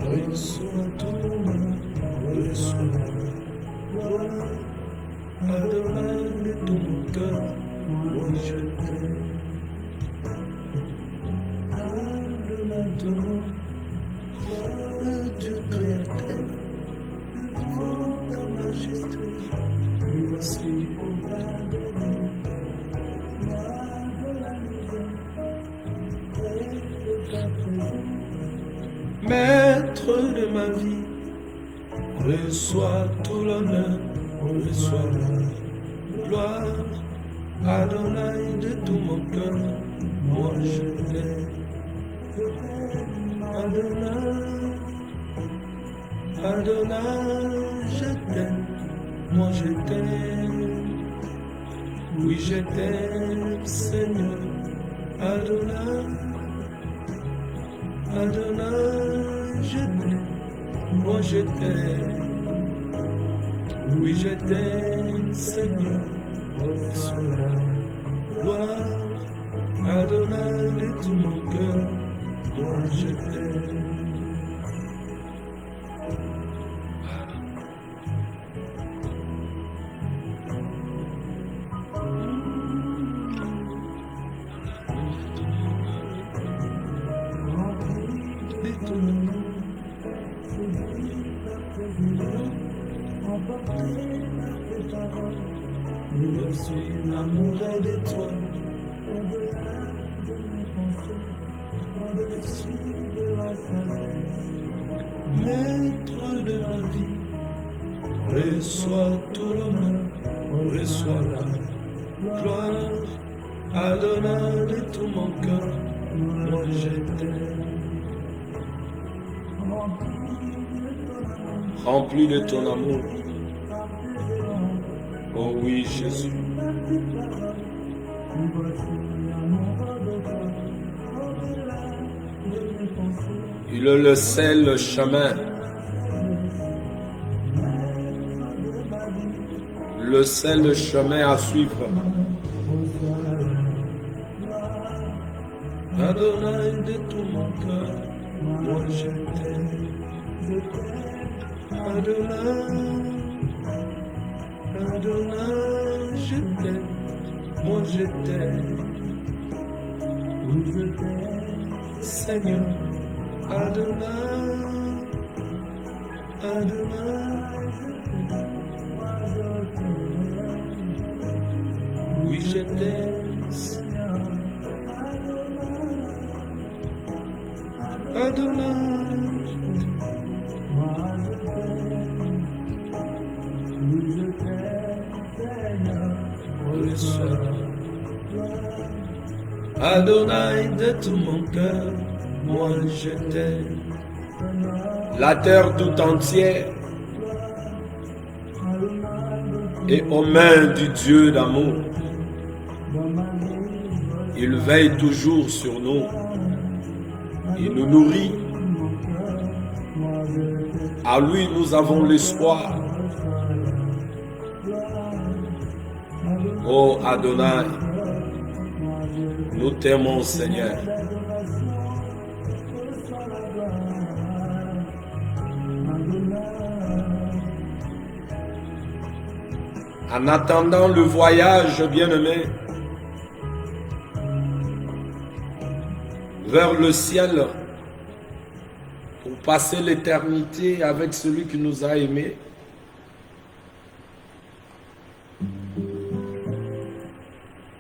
Reçois tout l'honneur, reçois la gloire, Adonai de tout mon cœur, moi je t'aime. Adonai ton nom, Dieu créateur, devant ta majesté, voici au bas de nous, moi de la maison, près de ta présence. Maître de ma vie, reçois tout l'honneur, reçois la gloire, Adonai de tout mon cœur, moi je t'aime. Adonai, Adonai, je t'aime, moi je t'aime. Oui, je t'aime, Seigneur, Adonai. Adonai, je t'aime, moi je t'aime. Oui, je t'aime, Seigneur, reçois la gloire. Adonai de tout mon cœur, moi je t'aime. Je suis amoureux de toi, au-delà de mes pensées, au-dessus de la sagesse. Maître de ma vie, reçois tout l'honneur, reçois la gloire, Adonai de tout mon cœur, moi je t'aime. Rempli de ton amour. Oh oui, Jésus. Il le sait le chemin. Le sait le chemin à suivre. Adonai de tout mon cœur, moi je t'aime. Adonai, Adonai, je t'aime, moi je t'aime. Oui, je t'aime, Seigneur. Adonai, Adonai, je t'aime, moi je t'aime. Oui, je t'aime, Seigneur. Adonai, Adonai de tout mon cœur, moi je t'aime. La terre tout entière est aux mains du Dieu d'amour. Il veille toujours sur nous. Il nous nourrit. À lui nous avons l'espoir. Oh Adonai, nous t'aimons Seigneur. En attendant le voyage bien-aimé vers le ciel pour passer l'éternité avec celui qui nous a aimés,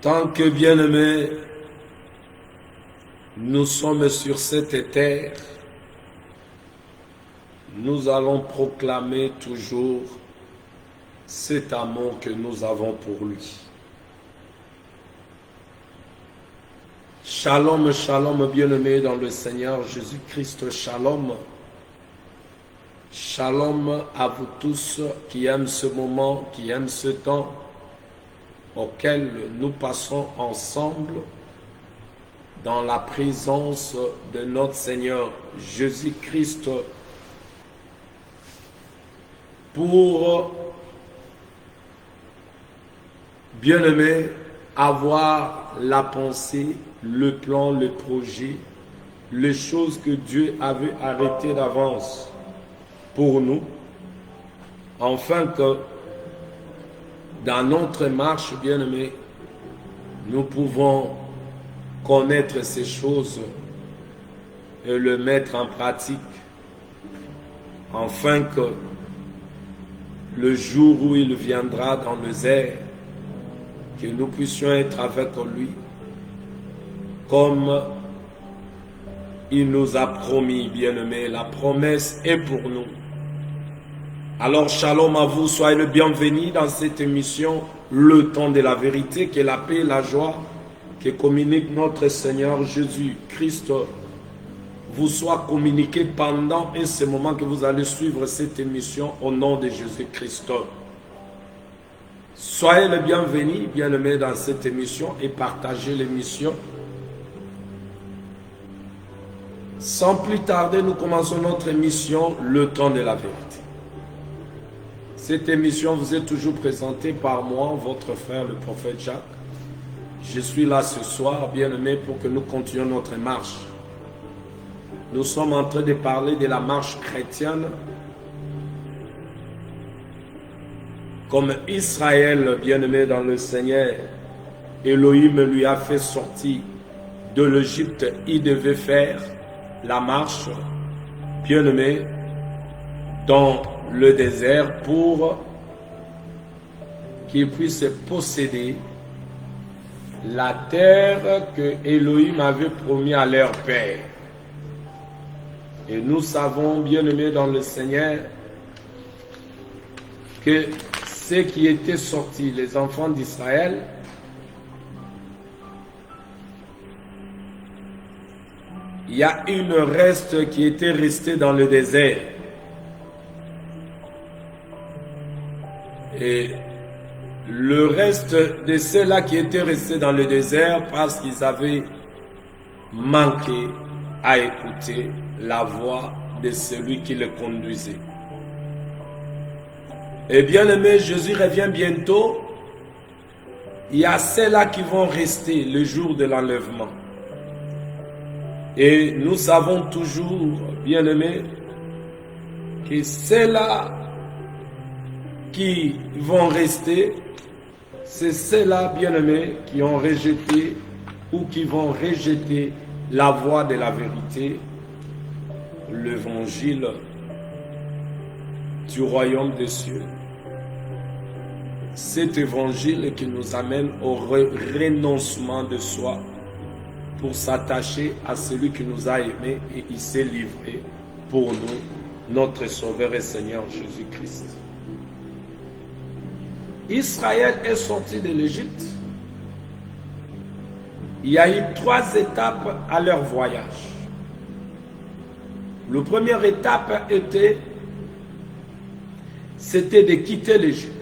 tant que bien-aimés, nous sommes sur cette terre, nous allons proclamer toujours cet amour que nous avons pour lui. Shalom, shalom, bien-aimés dans le Seigneur Jésus-Christ, shalom. Shalom à vous tous qui aiment ce moment, qui aiment ce temps auquel nous passons ensemble dans la présence de notre Seigneur Jésus-Christ. pour, bien aimé, avoir la pensée, le plan, le projet, les choses que Dieu avait arrêtées d'avance pour nous, afin que dans notre marche, bien aimé, nous pouvons connaître ces choses et le mettre en pratique, afin que le jour où il viendra dans les airs, que nous puissions être avec lui, comme il nous a promis, bien-aimé. La promesse est pour nous. Alors, shalom à vous, soyez le bienvenu dans cette émission, le temps de la vérité, que la paix et la joie que communique notre Seigneur Jésus-Christ vous soit communiqué pendant ce moment que vous allez suivre cette émission au nom de Jésus-Christ. Soyez le bienvenu, bien-aimés, dans cette émission et partagez l'émission. Sans plus tarder, nous commençons notre émission, le temps de la vérité. Cette émission vous est toujours présentée par moi, votre frère, le prophète Jacques. Je suis là ce soir, bien-aimés, pour que nous continuions notre marche. Nous sommes en train de parler de la marche chrétienne. Comme Israël, bien-aimé dans le Seigneur, Elohim lui a fait sortir de l'Égypte, il devait faire la marche, bien-aimé, dans le désert pour qu'ils puissent posséder la terre que Elohim avait promis à leur père. Et nous savons, bien-aimés dans le Seigneur, que ceux qui étaient sortis, les enfants d'Israël, il y a une reste qui était restée dans le désert. Et le reste de ceux-là qui étaient restés dans le désert parce qu'ils avaient manqué à écouter la voix de celui qui le conduisait. Et bien aimé, Jésus revient bientôt. Il y a ceux-là qui vont rester le jour de l'enlèvement. Et nous savons toujours, bien aimé, que ceux-là qui vont rester, c'est ceux-là, bien aimé, qui ont rejeté ou qui vont rejeter la voie de la vérité, l'évangile du royaume des cieux. Cet évangile qui nous amène au renoncement de soi pour s'attacher à celui qui nous a aimés et il s'est livré pour nous, notre Sauveur et Seigneur Jésus-Christ. Israël est sorti de l'Égypte. Il y a eu 3 étapes à leur voyage. La première étape c'était de quitter l'Égypte.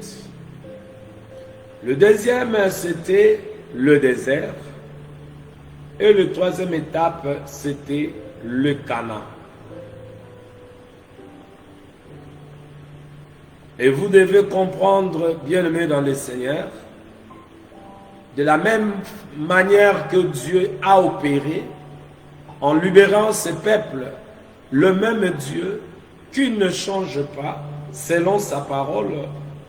Le deuxième, c'était le désert. Et la troisième étape, c'était le Canaan. Et vous devez comprendre, bien-aimés dans le Seigneur, de la même manière que Dieu a opéré en libérant ce peuple, le même Dieu qui ne change pas selon sa parole.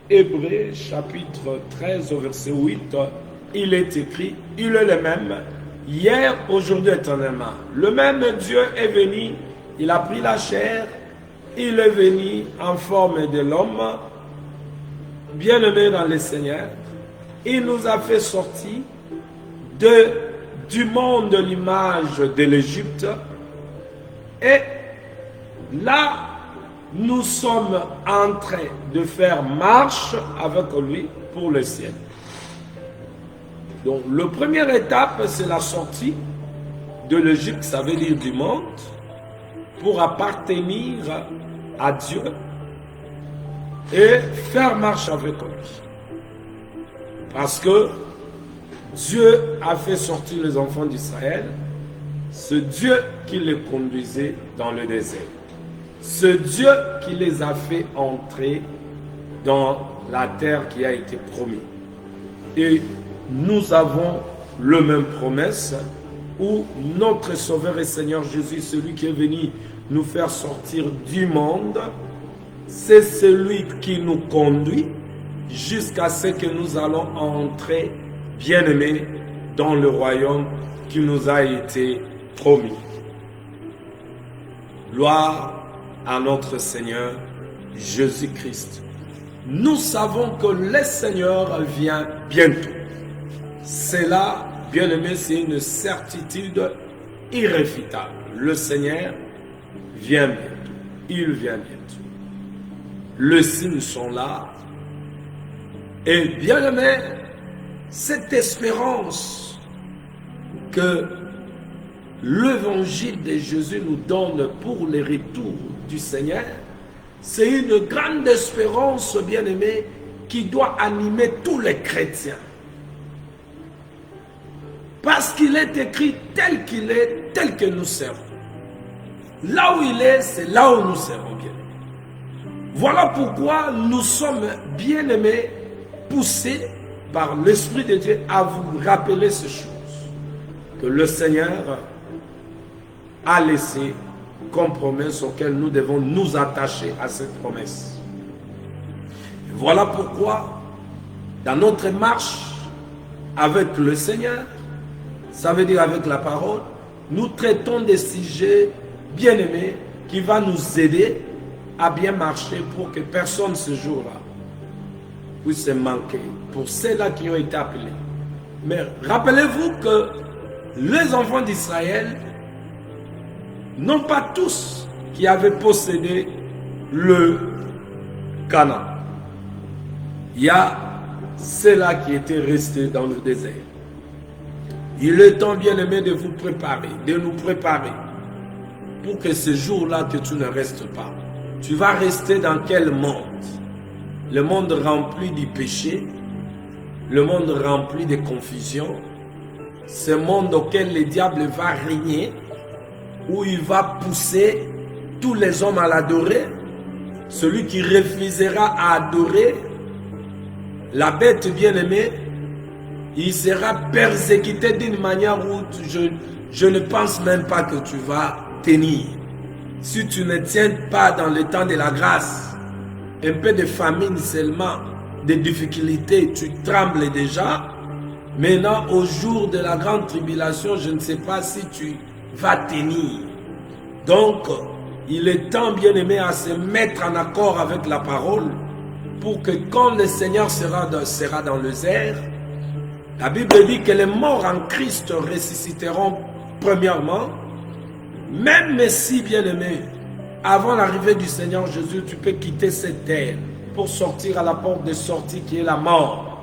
Hébreux chapitre 13 au verset 8, il est écrit, il est le même, hier, aujourd'hui, éternellement. Le même Dieu est venu, il a pris la chair, il est venu en forme de l'homme, bien-aimé dans le Seigneur. Il nous a fait sortir du monde de l'image de l'Égypte. Et là, nous sommes en train de faire marche avec lui pour le ciel. Donc, la première étape, c'est la sortie de l'Égypte, ça veut dire du monde, pour appartenir à Dieu et faire marche avec lui. Parce que Dieu a fait sortir les enfants d'Israël, ce Dieu qui les conduisait dans le désert. Ce Dieu qui les a fait entrer dans la terre qui a été promise. Et nous avons le même promesse où notre Sauveur et Seigneur Jésus, celui qui est venu nous faire sortir du monde, c'est celui qui nous conduit jusqu'à ce que nous allons entrer, bien-aimés, dans le royaume qui nous a été promis. Gloire à notre Seigneur Jésus-Christ. Nous savons que le Seigneur vient bientôt. C'est là, bien-aimés, c'est une certitude irréfutable. Le Seigneur vient bientôt. Il vient bientôt. Les signes sont là. Et bien-aimés, cette espérance que l'évangile de Jésus nous donne pour le retour du Seigneur, c'est une grande espérance, bien-aimée, qui doit animer tous les chrétiens. Parce qu'il est écrit tel qu'il est, tel que nous servons. Là où il est, c'est là où nous servons bien. Voilà pourquoi nous sommes bien-aimés, poussés par l'Esprit de Dieu à vous rappeler ces choses que le Seigneur a laissé comme promesse auquel nous devons nous attacher à cette promesse. Voilà pourquoi dans notre marche avec le Seigneur, ça veut dire avec la parole, nous traitons des sujets bien-aimés qui vont nous aider à bien marcher pour que personne ce jour-là puisse manquer pour ceux-là qui ont été appelés. Mais rappelez-vous que les enfants d'Israël non pas tous qui avaient possédé le Canaan. Il y a ceux-là qui étaient restés dans le désert. Il est temps, bien-aimé, de vous préparer, de nous préparer pour que ce jour-là que tu ne restes pas. Tu vas rester dans quel monde? Le monde rempli du péché, le monde rempli de confusion, ce monde auquel le diable va régner, où il va pousser tous les hommes à l'adorer. Celui qui refusera à adorer la bête bien-aimée, il sera persécuté d'une manière où je ne pense même pas que tu vas tenir. Si tu ne tiens pas dans le temps de la grâce, un peu de famine seulement, de difficultés, tu trembles déjà. Maintenant, au jour de la grande tribulation, je ne sais pas si tu va tenir. Donc, il est temps, bien-aimé, à se mettre en accord avec la parole pour que quand le Seigneur sera dans les airs, la Bible dit que les morts en Christ ressusciteront premièrement, même si, bien-aimé, avant l'arrivée du Seigneur Jésus, tu peux quitter cette terre pour sortir à la porte de sortie qui est la mort.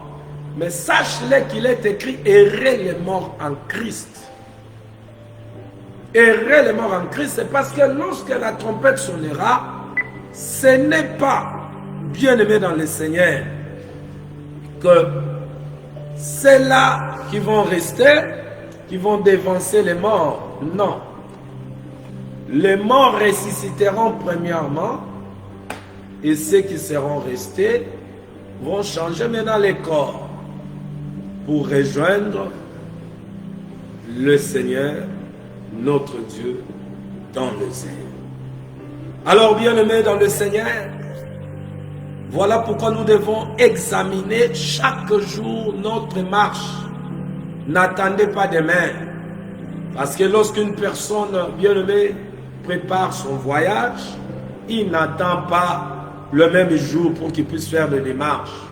Mais sache-le qu'il est écrit, errez les morts en Christ. Errer les morts en Christ, c'est parce que lorsque la trompette sonnera, ce n'est pas bien-aimé dans le Seigneur que c'est là qui vont rester, qui vont dévancer les morts. Non. Les morts ressusciteront premièrement et ceux qui seront restés vont changer maintenant les corps pour rejoindre le Seigneur notre Dieu dans le ciel. Alors, bien-aimés dans le Seigneur, voilà pourquoi nous devons examiner chaque jour notre marche. N'attendez pas demain. Parce que lorsqu'une personne, bien-aimée, prépare son voyage, il n'attend pas le même jour pour qu'il puisse faire les démarches.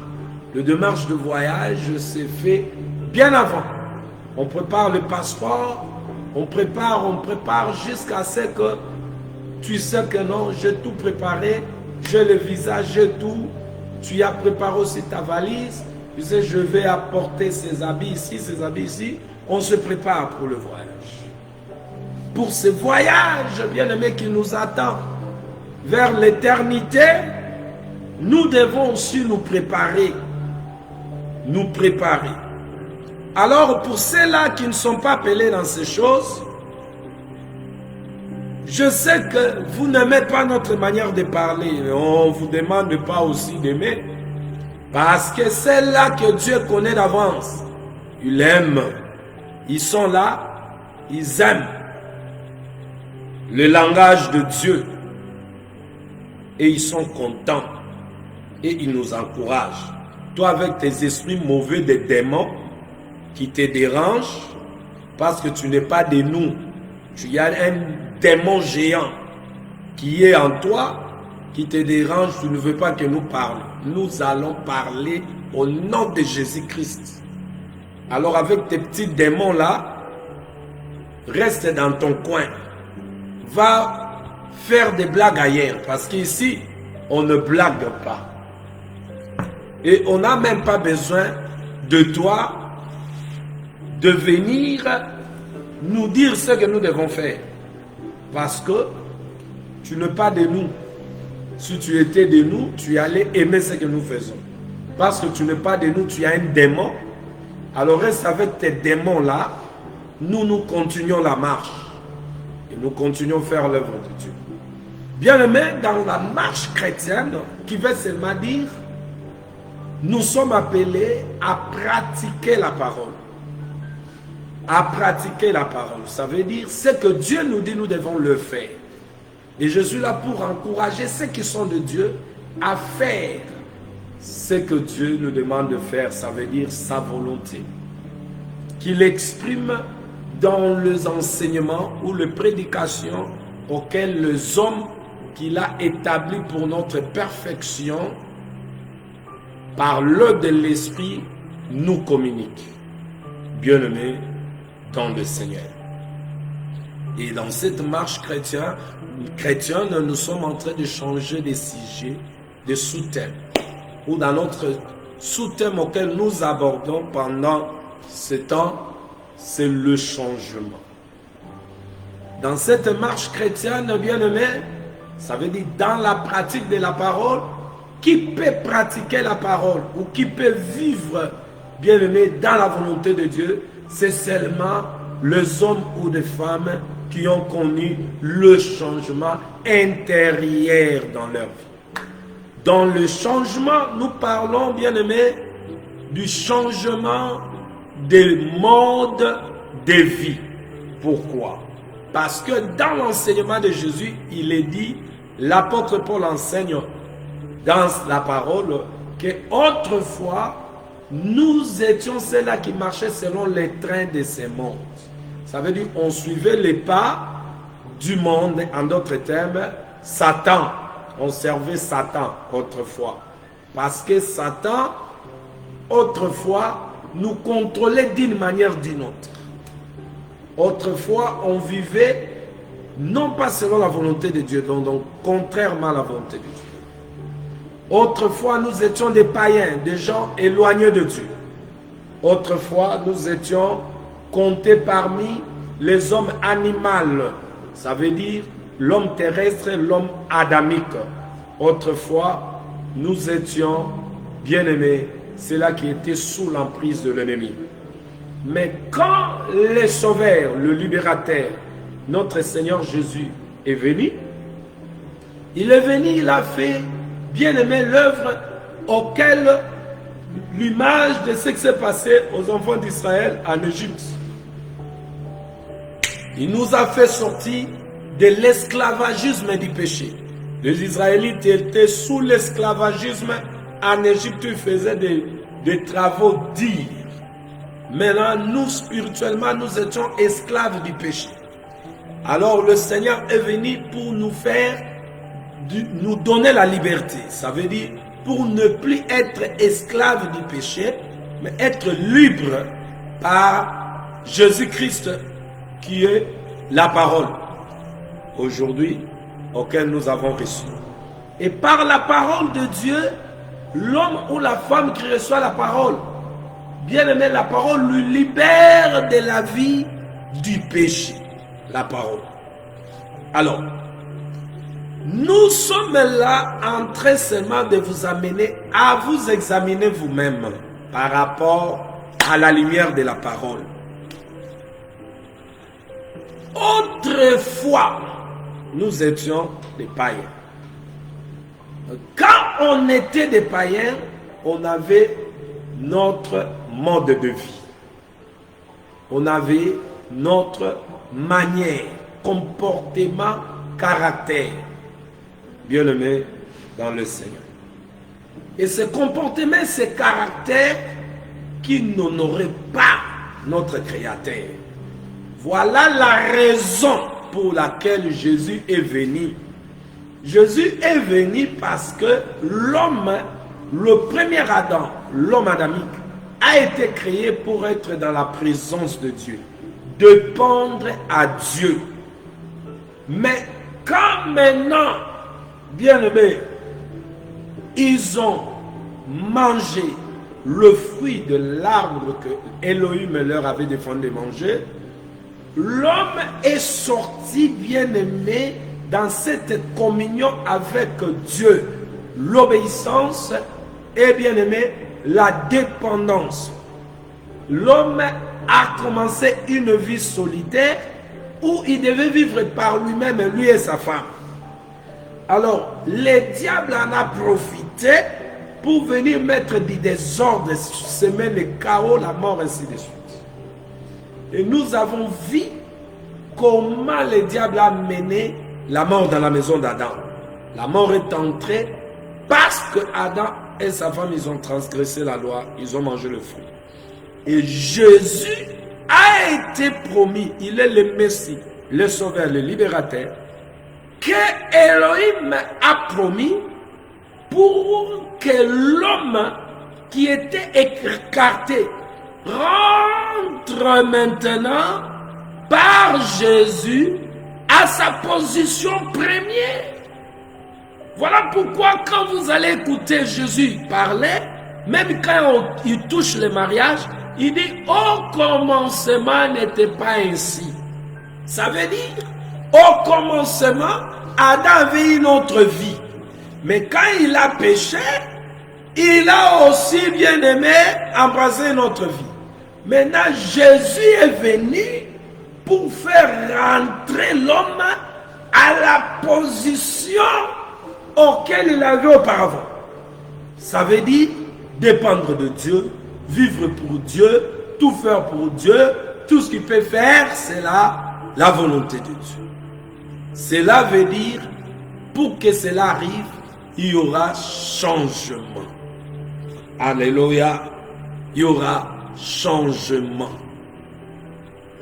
Le démarche de voyage se fait bien avant. On prépare le passeport, on prépare jusqu'à ce que tu sais que non, j'ai tout préparé, j'ai le visa, j'ai tout. Tu as préparé aussi ta valise, tu sais, je vais apporter ces habits ici, ces habits ici. On se prépare pour le voyage. Pour ce voyage, bien-aimé, qui nous attend vers l'éternité, nous devons aussi nous préparer. Nous préparer. Alors, pour ceux-là qui ne sont pas appelés dans ces choses, je sais que vous n'aimez pas notre manière de parler. On ne vous demande pas aussi d'aimer. Parce que c'est là que Dieu connaît d'avance. Il aime. Ils sont là, ils aiment le langage de Dieu. Et ils sont contents. Et ils nous encouragent. Toi, avec tes esprits mauvais des démons qui te dérangent, parce que tu n'es pas de nous. Tu as un démon géant qui est en toi, qui te dérange, tu ne veux pas que nous parlions. Nous allons parler au nom de Jésus-Christ. Alors avec tes petits démons là, reste dans ton coin. Va faire des blagues ailleurs, parce qu'ici, on ne blague pas. Et on n'a même pas besoin de toi de venir nous dire ce que nous devons faire. Parce que tu n'es pas de nous. Si tu étais de nous, tu allais aimer ce que nous faisons. Parce que tu n'es pas de nous, tu as un démon. Alors reste avec tes démons-là. Nous continuons la marche. Et nous continuons à faire l'œuvre de Dieu. Bien-aimé, dans la marche chrétienne, qui veut seulement dire, nous sommes appelés à pratiquer la parole. À pratiquer la parole. Ça veut dire, ce que Dieu nous dit, nous devons le faire. Et je suis là pour encourager ceux qui sont de Dieu à faire ce que Dieu nous demande de faire. Ça veut dire sa volonté. Qu'il exprime dans les enseignements ou les prédications auxquelles les hommes qu'il a établis pour notre perfection, par l'œuvre de l'Esprit, nous communiquent. Bien-aimés dans le Seigneur. Et dans cette marche chrétienne, nous sommes en train de changer de sujet, de sous-thème. Ou dans notre sous-thème auquel nous abordons pendant ce temps, c'est le changement. Dans cette marche chrétienne, bien-aimé, ça veut dire dans la pratique de la parole, qui peut pratiquer la parole ou qui peut vivre, bien-aimé, dans la volonté de Dieu, c'est seulement les hommes ou les femmes qui ont connu le changement intérieur dans leur vie. Dans le changement, nous parlons, bien-aimé, du changement des modes de vie. Pourquoi? Parce que dans l'enseignement de Jésus, il est dit, l'apôtre Paul enseigne dans la parole, que autrefois, nous étions ceux-là qui marchaient selon les trains de ces mondes. Ça veut dire qu'on suivait les pas du monde, en d'autres termes, Satan. On servait Satan autrefois. Parce que Satan, autrefois, nous contrôlait d'une manière ou d'une autre. Autrefois, on vivait non pas selon la volonté de Dieu, donc contrairement à la volonté de Dieu. Autrefois, nous étions des païens, des gens éloignés de Dieu. Autrefois, nous étions comptés parmi les hommes animaux. Ça veut dire l'homme terrestre et l'homme adamique. Autrefois, nous étions bien-aimés, ceux-là qui étaient sous l'emprise de l'ennemi. Mais quand le Sauveur, le Libérateur, notre Seigneur Jésus est venu, il a fait, bien-aimé, l'œuvre auquel l'image de ce qui s'est passé aux enfants d'Israël en Égypte. Il nous a fait sortir de l'esclavagisme du péché. Les Israélites étaient sous l'esclavagisme en Égypte, ils faisaient des travaux durs. Maintenant, nous, spirituellement, nous étions esclaves du péché. Alors, le Seigneur est venu pour nous faire, nous donner la liberté. Ça veut dire, pour ne plus être esclave du péché, mais être libre par Jésus-Christ, qui est la parole, aujourd'hui, auquel nous avons reçu. Et par la parole de Dieu, l'homme ou la femme qui reçoit la parole, bien aimé, la parole lui libère de la vie du péché. La parole. Alors, nous sommes là en train seulement de vous amener à vous examiner vous-même par rapport à la lumière de la parole. Autrefois, nous étions des païens. Quand on était des païens, on avait notre mode de vie. On avait notre manière, comportement, caractère. Bien-aimé dans le Seigneur. Et ce comportement, ce caractère qui n'honorait pas notre Créateur. Voilà la raison pour laquelle Jésus est venu. Jésus est venu parce que l'homme, le premier Adam, l'homme adamique, a été créé pour être dans la présence de Dieu, dépendre à Dieu. Mais quand maintenant, bien-aimés, ils ont mangé le fruit de l'arbre que Elohim leur avait défendu de manger, l'homme est sorti, bien-aimé, dans cette communion avec Dieu. L'obéissance et, bien-aimé, la dépendance. L'homme a commencé une vie solitaire où il devait vivre par lui-même, lui et sa femme. Alors, le diable en a profité pour venir mettre du désordre, semer le chaos, la mort, ainsi de suite. Et nous avons vu comment le diable a mené la mort dans la maison d'Adam. La mort est entrée parce que Adam et sa femme, ils ont transgressé la loi, ils ont mangé le fruit. Et Jésus a été promis, il est le Messie, le Sauveur, le Libérateur, que Elohim a promis pour que l'homme qui était écarté rentre maintenant par Jésus à sa position première. Voilà pourquoi quand vous allez écouter Jésus parler, même quand il touche le mariage, il dit « Au commencement n'était pas ainsi ». Ça veut dire, au commencement, Adam avait une autre vie. Mais quand il a péché, il a aussi, bien aimé, embrassé notre vie. Maintenant, Jésus est venu pour faire rentrer l'homme à la position auquel il avait auparavant. Ça veut dire dépendre de Dieu, vivre pour Dieu, tout faire pour Dieu, tout ce qu'il peut faire, c'est la volonté de Dieu. Cela veut dire, pour que cela arrive, il y aura changement. Alléluia, il y aura changement.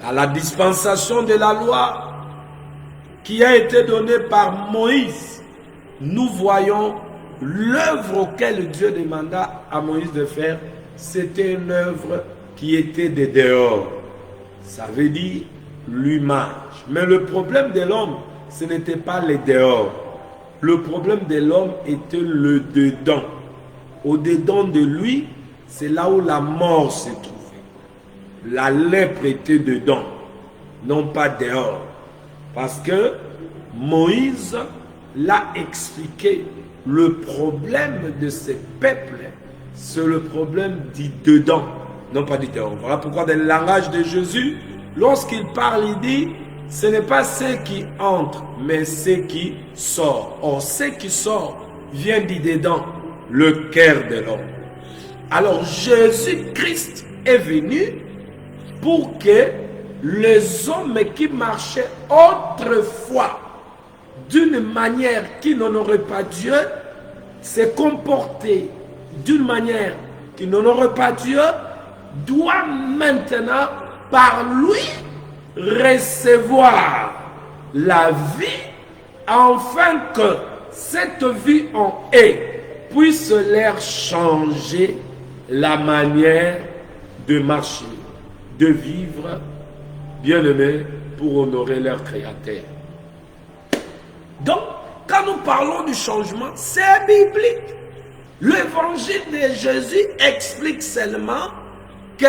À la dispensation de la loi qui a été donnée par Moïse, nous voyons l'œuvre auquel Dieu demanda à Moïse de faire. C'était une œuvre qui était de dehors. Ça veut dire l'image. Mais le problème de l'homme, ce n'était pas le dehors. Le problème de l'homme était le dedans. Au-dedans de lui, c'est là où la mort se trouvait. La lèpre était dedans, non pas dehors. Parce que Moïse l'a expliqué. Le problème de ce peuple, c'est le problème du dedans, non pas du dehors. Voilà pourquoi dans le langage de Jésus, lorsqu'il parle, il dit, ce n'est pas ce qui entre, mais ce qui sort. Or, ce qui sort vient du dedans, le cœur de l'homme. Alors, Jésus-Christ est venu pour que les hommes qui marchaient autrefois d'une manière qui n'honorait pas Dieu, se comporter d'une manière qui n'honorait pas Dieu, doit maintenant, par lui, recevoir la vie, afin que cette vie en puisse leur changer la manière de marcher, de vivre, bien aimé, pour honorer leur Créateur. Donc, quand nous parlons du changement, c'est biblique. L'évangile de Jésus explique seulement que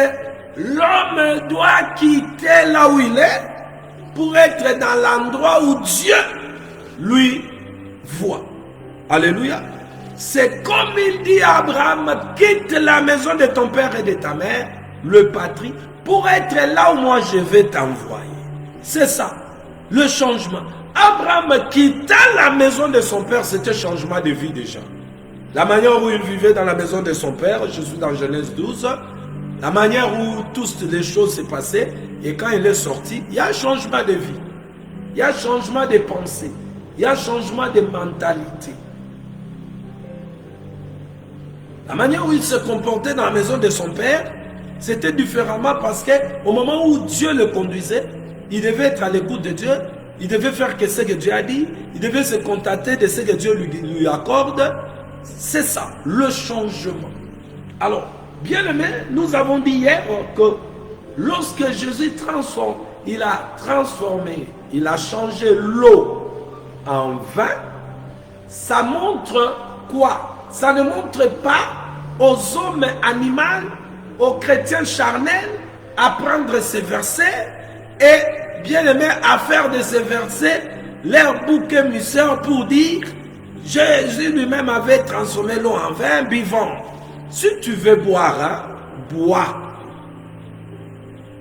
l'homme doit quitter là où il est pour être dans l'endroit où Dieu lui voit. Alléluia. C'est comme il dit à Abraham, quitte la maison de ton père et de ta mère, le patrie, pour être là où moi je vais t'envoyer. C'est ça, le changement. Abraham quitta la maison de son père, c'était changement de vie déjà. La manière où il vivait dans la maison de son père, je suis dans Genèse 12, la manière où toutes les choses s'est passées, et quand il est sorti, il y a un changement de vie, il y a un changement de pensée, il y a un changement de mentalité. La manière où il se comportait dans la maison de son père, c'était différemment parce qu'au moment où Dieu le conduisait, il devait être à l'écoute de Dieu, il devait faire ce que Dieu a dit, il devait se contenter de ce que Dieu lui accorde. C'est ça, le changement. Alors, bien aimé, nous avons dit hier que lorsque Jésus transforme, il a transformé, il a changé l'eau en vin, ça montre quoi? Ça ne montre pas aux hommes animaux, aux chrétiens charnels, à prendre ces versets et, bien aimé, à faire de ces versets leur bouc émisseur pour dire Jésus lui-même avait transformé l'eau en vin, buvons. Si tu veux boire, hein, bois.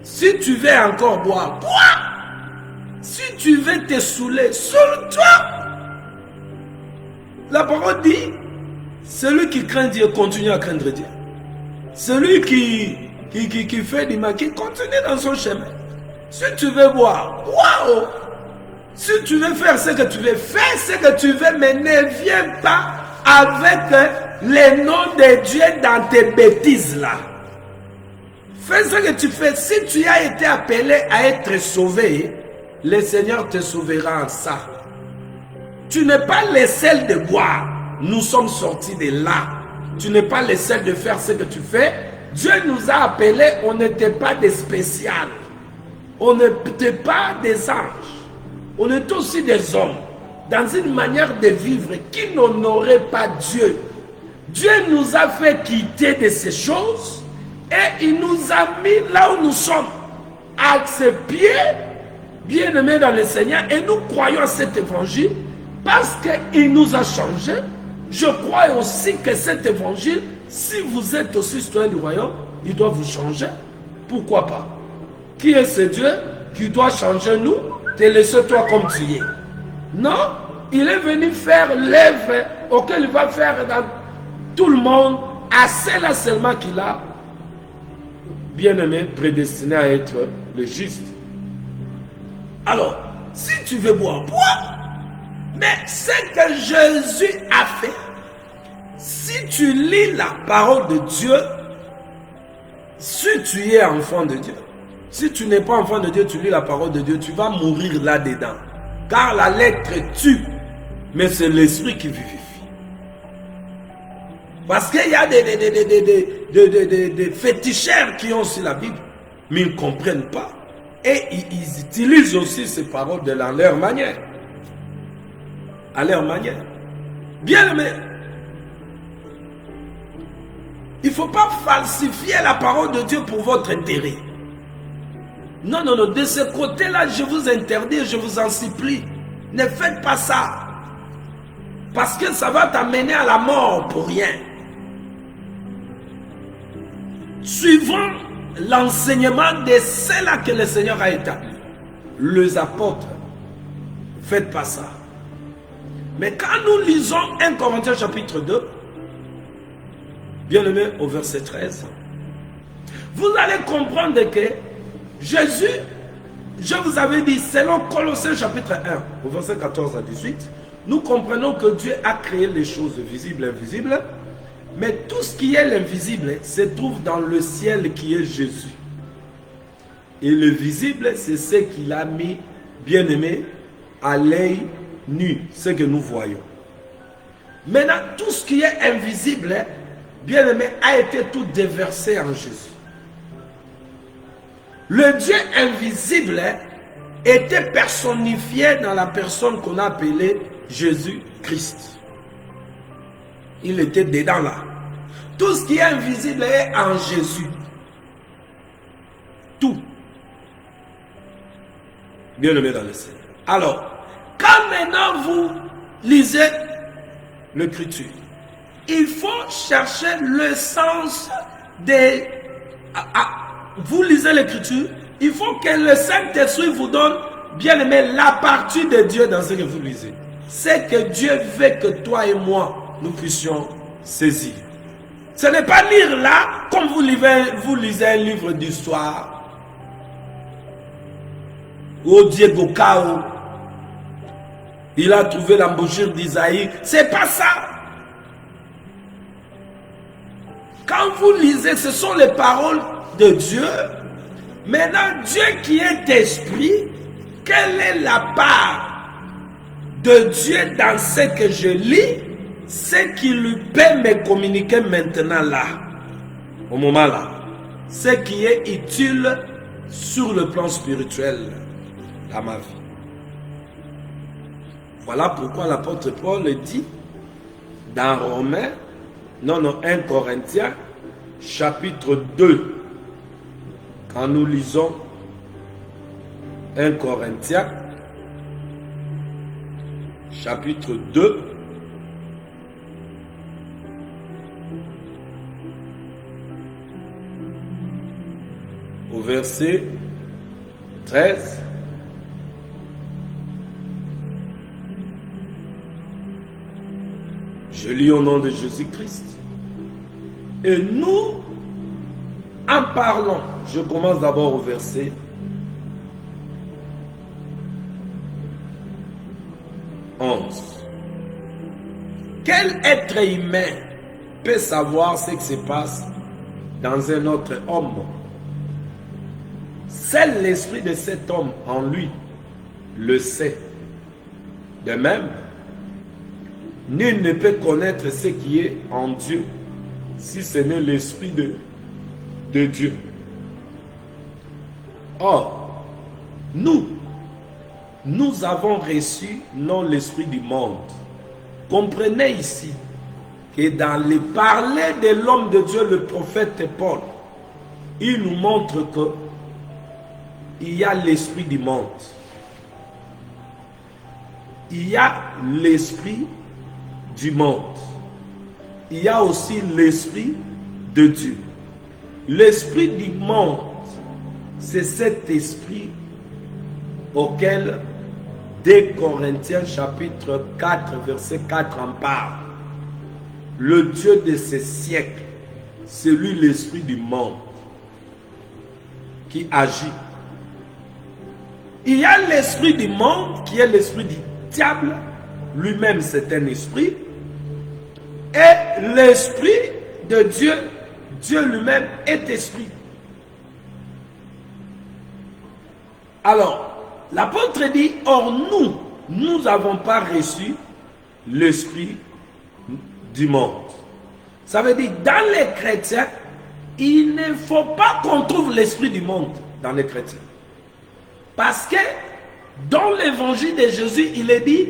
Si tu veux encore boire, bois. Si tu veux te saouler, saoule-toi. La parole dit, celui qui craint Dieu continue à craindre Dieu. Celui qui fait du mal, qui continue dans son chemin. Si tu veux boire, bois. Si tu veux faire ce que tu veux, fais ce que tu veux, mais ne viens pas avec les noms de Dieu dans tes bêtises là. Fais ce que tu fais. Si tu as été appelé à être sauvé, le Seigneur te sauvera en ça. Tu n'es pas le seul de boire. Nous sommes sortis de là. Tu n'es pas le seul de faire ce que tu fais. Dieu nous a appelés, on n'était pas des spéciales. On n'était pas des anges. On est aussi des hommes, dans une manière de vivre qui n'honorait pas Dieu. Dieu nous a fait quitter de ces choses et il nous a mis là où nous sommes, à ses pieds, bien aimés dans le Seigneur, et nous croyons à cet évangile parce qu'il nous a changés. Je crois aussi que cet évangile, si vous êtes aussi citoyen du royaume, il doit vous changer. Pourquoi pas? Qui est ce Dieu qui doit changer nous? Te laisser toi comme tu es. Non, il est venu faire l'œuvre auquel il va faire dans tout le monde, à celle-là seulement qu'il a, bien aimé, prédestiné à être le juste. Alors, si tu veux boire, bois. Mais ce que Jésus a fait, si tu lis la parole de Dieu, si tu es enfant de Dieu, si tu n'es pas enfant de Dieu, tu lis la parole de Dieu, tu vas mourir là-dedans. Car la lettre tue, mais c'est l'esprit qui vivifie. Parce qu'il y a des féticheurs qui ont aussi la Bible, mais ils ne comprennent pas. Et ils utilisent aussi ces paroles de leur manière. À leur manière. Bien aimé, il ne faut pas falsifier la parole de Dieu pour votre intérêt. Non, non, non, de ce côté-là, je vous interdis, je vous en supplie. Ne faites pas ça. Parce que ça va t'amener à la mort pour rien. Suivant l'enseignement de ceux-là que le Seigneur a établi. Les apôtres. Faites pas ça. Mais quand nous lisons 1 Corinthiens chapitre 2, bien aimé au verset 13, vous allez comprendre que Jésus, je vous avais dit, selon Colossiens chapitre 1, au verset 14 à 18, nous comprenons que Dieu a créé les choses visibles et invisibles, mais tout ce qui est l'invisible se trouve dans le ciel qui est Jésus. Et le visible, c'est ce qu'il a mis, bien aimé, à l'œil nu, ce que nous voyons. Maintenant, tout ce qui est invisible, bien aimé, a été tout déversé en Jésus. Le Dieu invisible était personnifié dans la personne qu'on a appelée Jésus-Christ. Il était dedans là. Tout ce qui est invisible est en Jésus. Tout. Bien aimé dans le Seigneur. Alors, quand maintenant vous lisez l'écriture, il faut chercher le sens des... vous lisez l'écriture, il faut que le Saint-Esprit vous donne, bien aimé, la partie de Dieu dans ce que vous lisez. C'est que Dieu veut que toi et moi, nous puissions saisir. Ce n'est pas lire là comme vous lisez un livre d'histoire. Oh Diego Cao, il a trouvé l'embouchure d'Isaïe. C'est pas ça. Quand vous lisez, ce sont les paroles de Dieu. Maintenant, Dieu qui est esprit, quelle est la part de Dieu dans ce que je lis? Ce qui lui peut me communiquer maintenant là, au moment là, ce qui est utile sur le plan spirituel dans ma vie. Voilà pourquoi l'apôtre Paul dit dans Romains, non, 1 Corinthiens, chapitre 2, quand nous lisons 1 Corinthiens, chapitre 2, au verset 13. Je lis au nom de Jésus-Christ. Et nous, en parlant, je commence d'abord au verset 11. Quel être humain peut savoir ce qui se passe dans un autre homme? Seul l'esprit de cet homme en lui le sait. De même, nul ne peut connaître ce qui est en Dieu si ce n'est l'esprit de Dieu. Or, nous avons reçu non l'esprit du monde. Comprenez ici que dans les parler de l'homme de Dieu, le prophète Paul, il nous montre que il y a l'esprit du monde. Il y a l'esprit du monde. Il y a aussi l'esprit de Dieu. L'esprit du monde, c'est cet esprit auquel 2 Corinthiens chapitre 4 verset 4 en parle. Le Dieu de ces siècles, c'est lui l'esprit du monde qui agit. Il y a l'esprit du monde qui est l'esprit du diable, lui-même c'est un esprit, et l'esprit de Dieu, Dieu lui-même est esprit. Alors, l'apôtre dit, or nous n'avons pas reçu l'esprit du monde. Ça veut dire, dans les chrétiens, il ne faut pas qu'on trouve l'esprit du monde dans les chrétiens. Parce que dans l'évangile de Jésus, il est dit,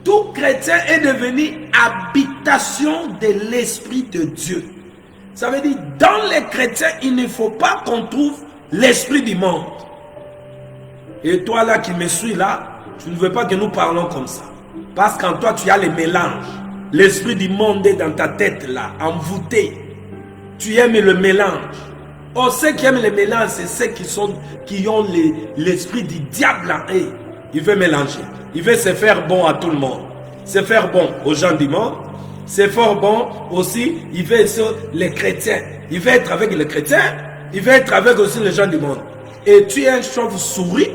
tout chrétien est devenu habitation de l'esprit de Dieu. Ça veut dire, dans les chrétiens, il ne faut pas qu'on trouve l'esprit du monde. Et toi là qui me suis là, tu ne veux pas que nous parlons comme ça. Parce qu'en toi, tu as le mélange. L'esprit du monde est dans ta tête là, envoûté. Tu aimes le mélange. Oh, ceux qui aiment le mélange, c'est ceux qui ont l'esprit du diable là. Hey, il veut mélanger. Il veut se faire bon à tout le monde. Se faire bon aux gens du monde. Se faire bon aussi, il veut être les chrétiens. Il veut être avec les chrétiens. Il veut être avec aussi les gens du monde. Et tu es un chauve-souris.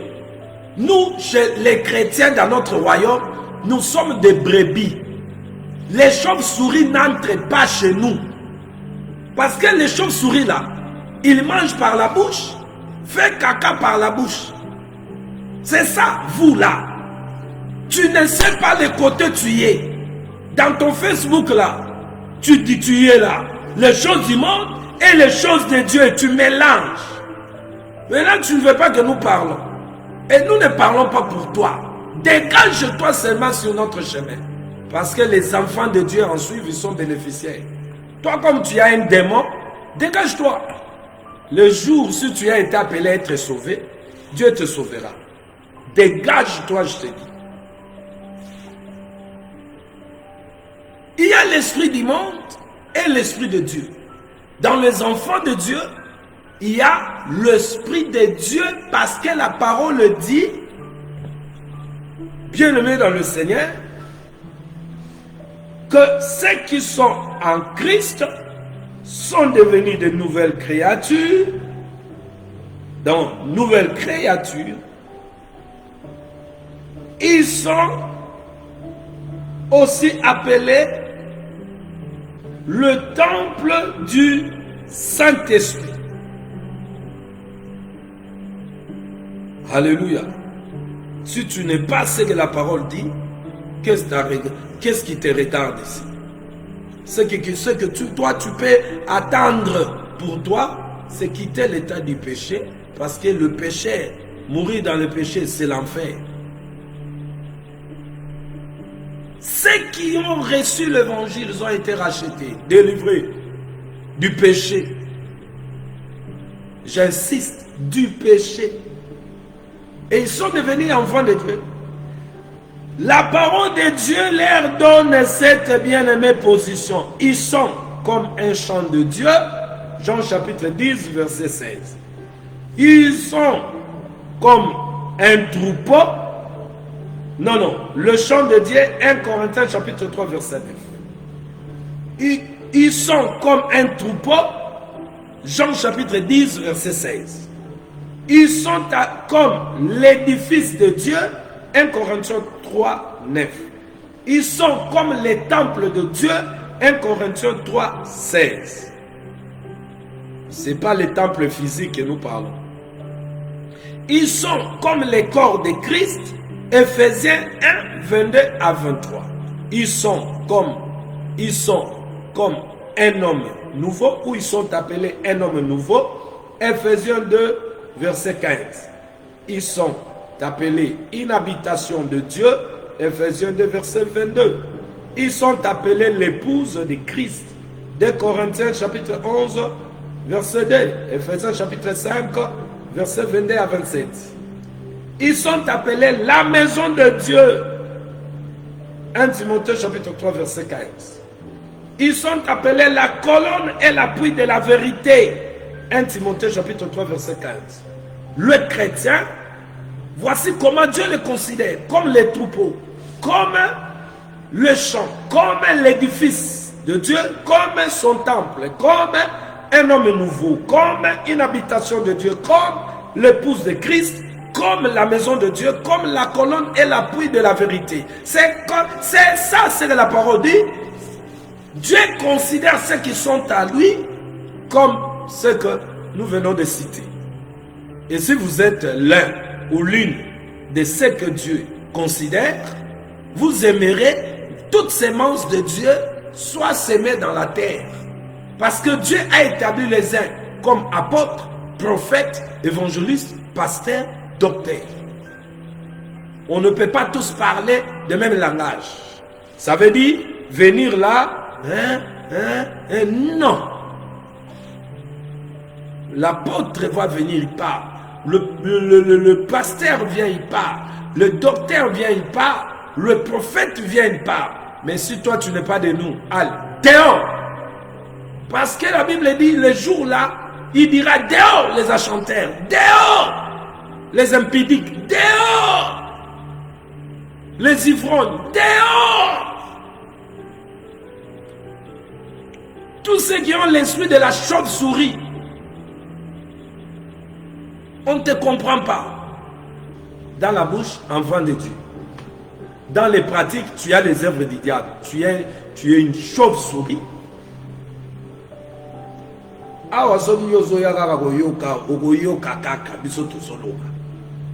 Nous, chez les chrétiens dans notre royaume, nous sommes des brebis. Les chauves-souris n'entrent pas chez nous. Parce que les chauves-souris là, ils mangent par la bouche, fait caca par la bouche. C'est ça, vous là. Tu ne sais pas le côté tu es. Dans ton Facebook là, tu dis tu es là. Les choses du monde et les choses de Dieu, tu mélanges. Maintenant, tu ne veux pas que nous parlons. Et nous ne parlons pas pour toi. Dégage-toi seulement sur notre chemin. Parce que les enfants de Dieu en suivent, ils sont bénéficiaires. Toi, comme tu as un démon, dégage-toi. Le jour où tu as été appelé à être sauvé, Dieu te sauvera. Dégage-toi, je te dis. Il y a l'esprit du monde et l'esprit de Dieu. Dans les enfants de Dieu, il y a l'esprit de Dieu parce que la parole dit, bien-aimés dans le Seigneur, que ceux qui sont en Christ sont devenus de nouvelles créatures. Donc, nouvelles créatures, ils sont aussi appelés le temple du Saint-Esprit. Alléluia. Si tu n'es pas ce que la parole dit, qu'est-ce qui te retarde ici? Ce que toi tu peux attendre pour toi, c'est quitter l'état du péché, parce que le péché, mourir dans le péché, c'est l'enfer. Ceux qui ont reçu l'évangile, ils ont été rachetés, délivrés du péché. J'insiste, du péché. Et ils sont devenus enfants de Dieu. La parole de Dieu leur donne cette bien-aimée position. Ils sont comme un champ de Dieu. Jean chapitre 10, verset 16. Ils sont comme un troupeau. Non, le champ de Dieu, 1 Corinthiens chapitre 3, verset 9. Ils sont comme un troupeau. Jean chapitre 10, verset 16. Ils sont comme l'édifice de Dieu, 1 Corinthiens 3, 9. Ils sont comme les temples de Dieu, 1 Corinthiens 3, 16. Ce n'est pas les temples physiques que nous parlons. Ils sont comme les corps de Christ, Ephésiens 1, 22 à 23. Ils sont comme un homme nouveau, ou ils sont appelés un homme nouveau, Ephésiens 2, verset 15. Ils sont appelés une habitation de Dieu, Ephésiens 2, verset 22. Ils sont appelés l'épouse de Christ, 2 Corinthiens chapitre 11, verset 2, Ephésiens chapitre 5, verset 22 à 27. Ils sont appelés la maison de Dieu, 1 Timothée chapitre 3, verset 15. Ils sont appelés la colonne et l'appui de la vérité, 1 Timothée chapitre 3, verset 15. Le chrétien, voici comment Dieu le considère, comme les troupeaux, comme le champ, comme l'édifice de Dieu, comme son temple, comme un homme nouveau, comme une habitation de Dieu, comme l'épouse de Christ, comme la maison de Dieu, comme la colonne et l'appui de la vérité. C'est ça, c'est que la parole dit. Dieu considère ceux qui sont à lui comme ce que nous venons de citer. Et si vous êtes l'un ou l'une de ceux que Dieu considère, vous aimerez toutes semences de Dieu soient semées dans la terre. Parce que Dieu a établi les uns comme apôtres, prophètes, évangélistes, pasteurs, docteurs. On ne peut pas tous parler de même langage. Ça veut dire venir là, non. L'apôtre va venir, il part. Le pasteur vient, il part. Le docteur vient, il part. Le prophète vient, il part. Mais si toi, tu n'es pas de nous, allez, dehors. Parce que la Bible dit, le jour-là, il dira, dehors les achanteurs, dehors les impudiques, dehors les ivrognes, dehors tous ceux qui ont l'esprit de la chauve-souris. On ne te comprend pas. Dans la bouche, enfant de Dieu. Dans les pratiques, tu as les œuvres du diable. Tu es une chauve-souris. Awa soki yozo ya kaka koyoka okoyoka kaka biso tozoloka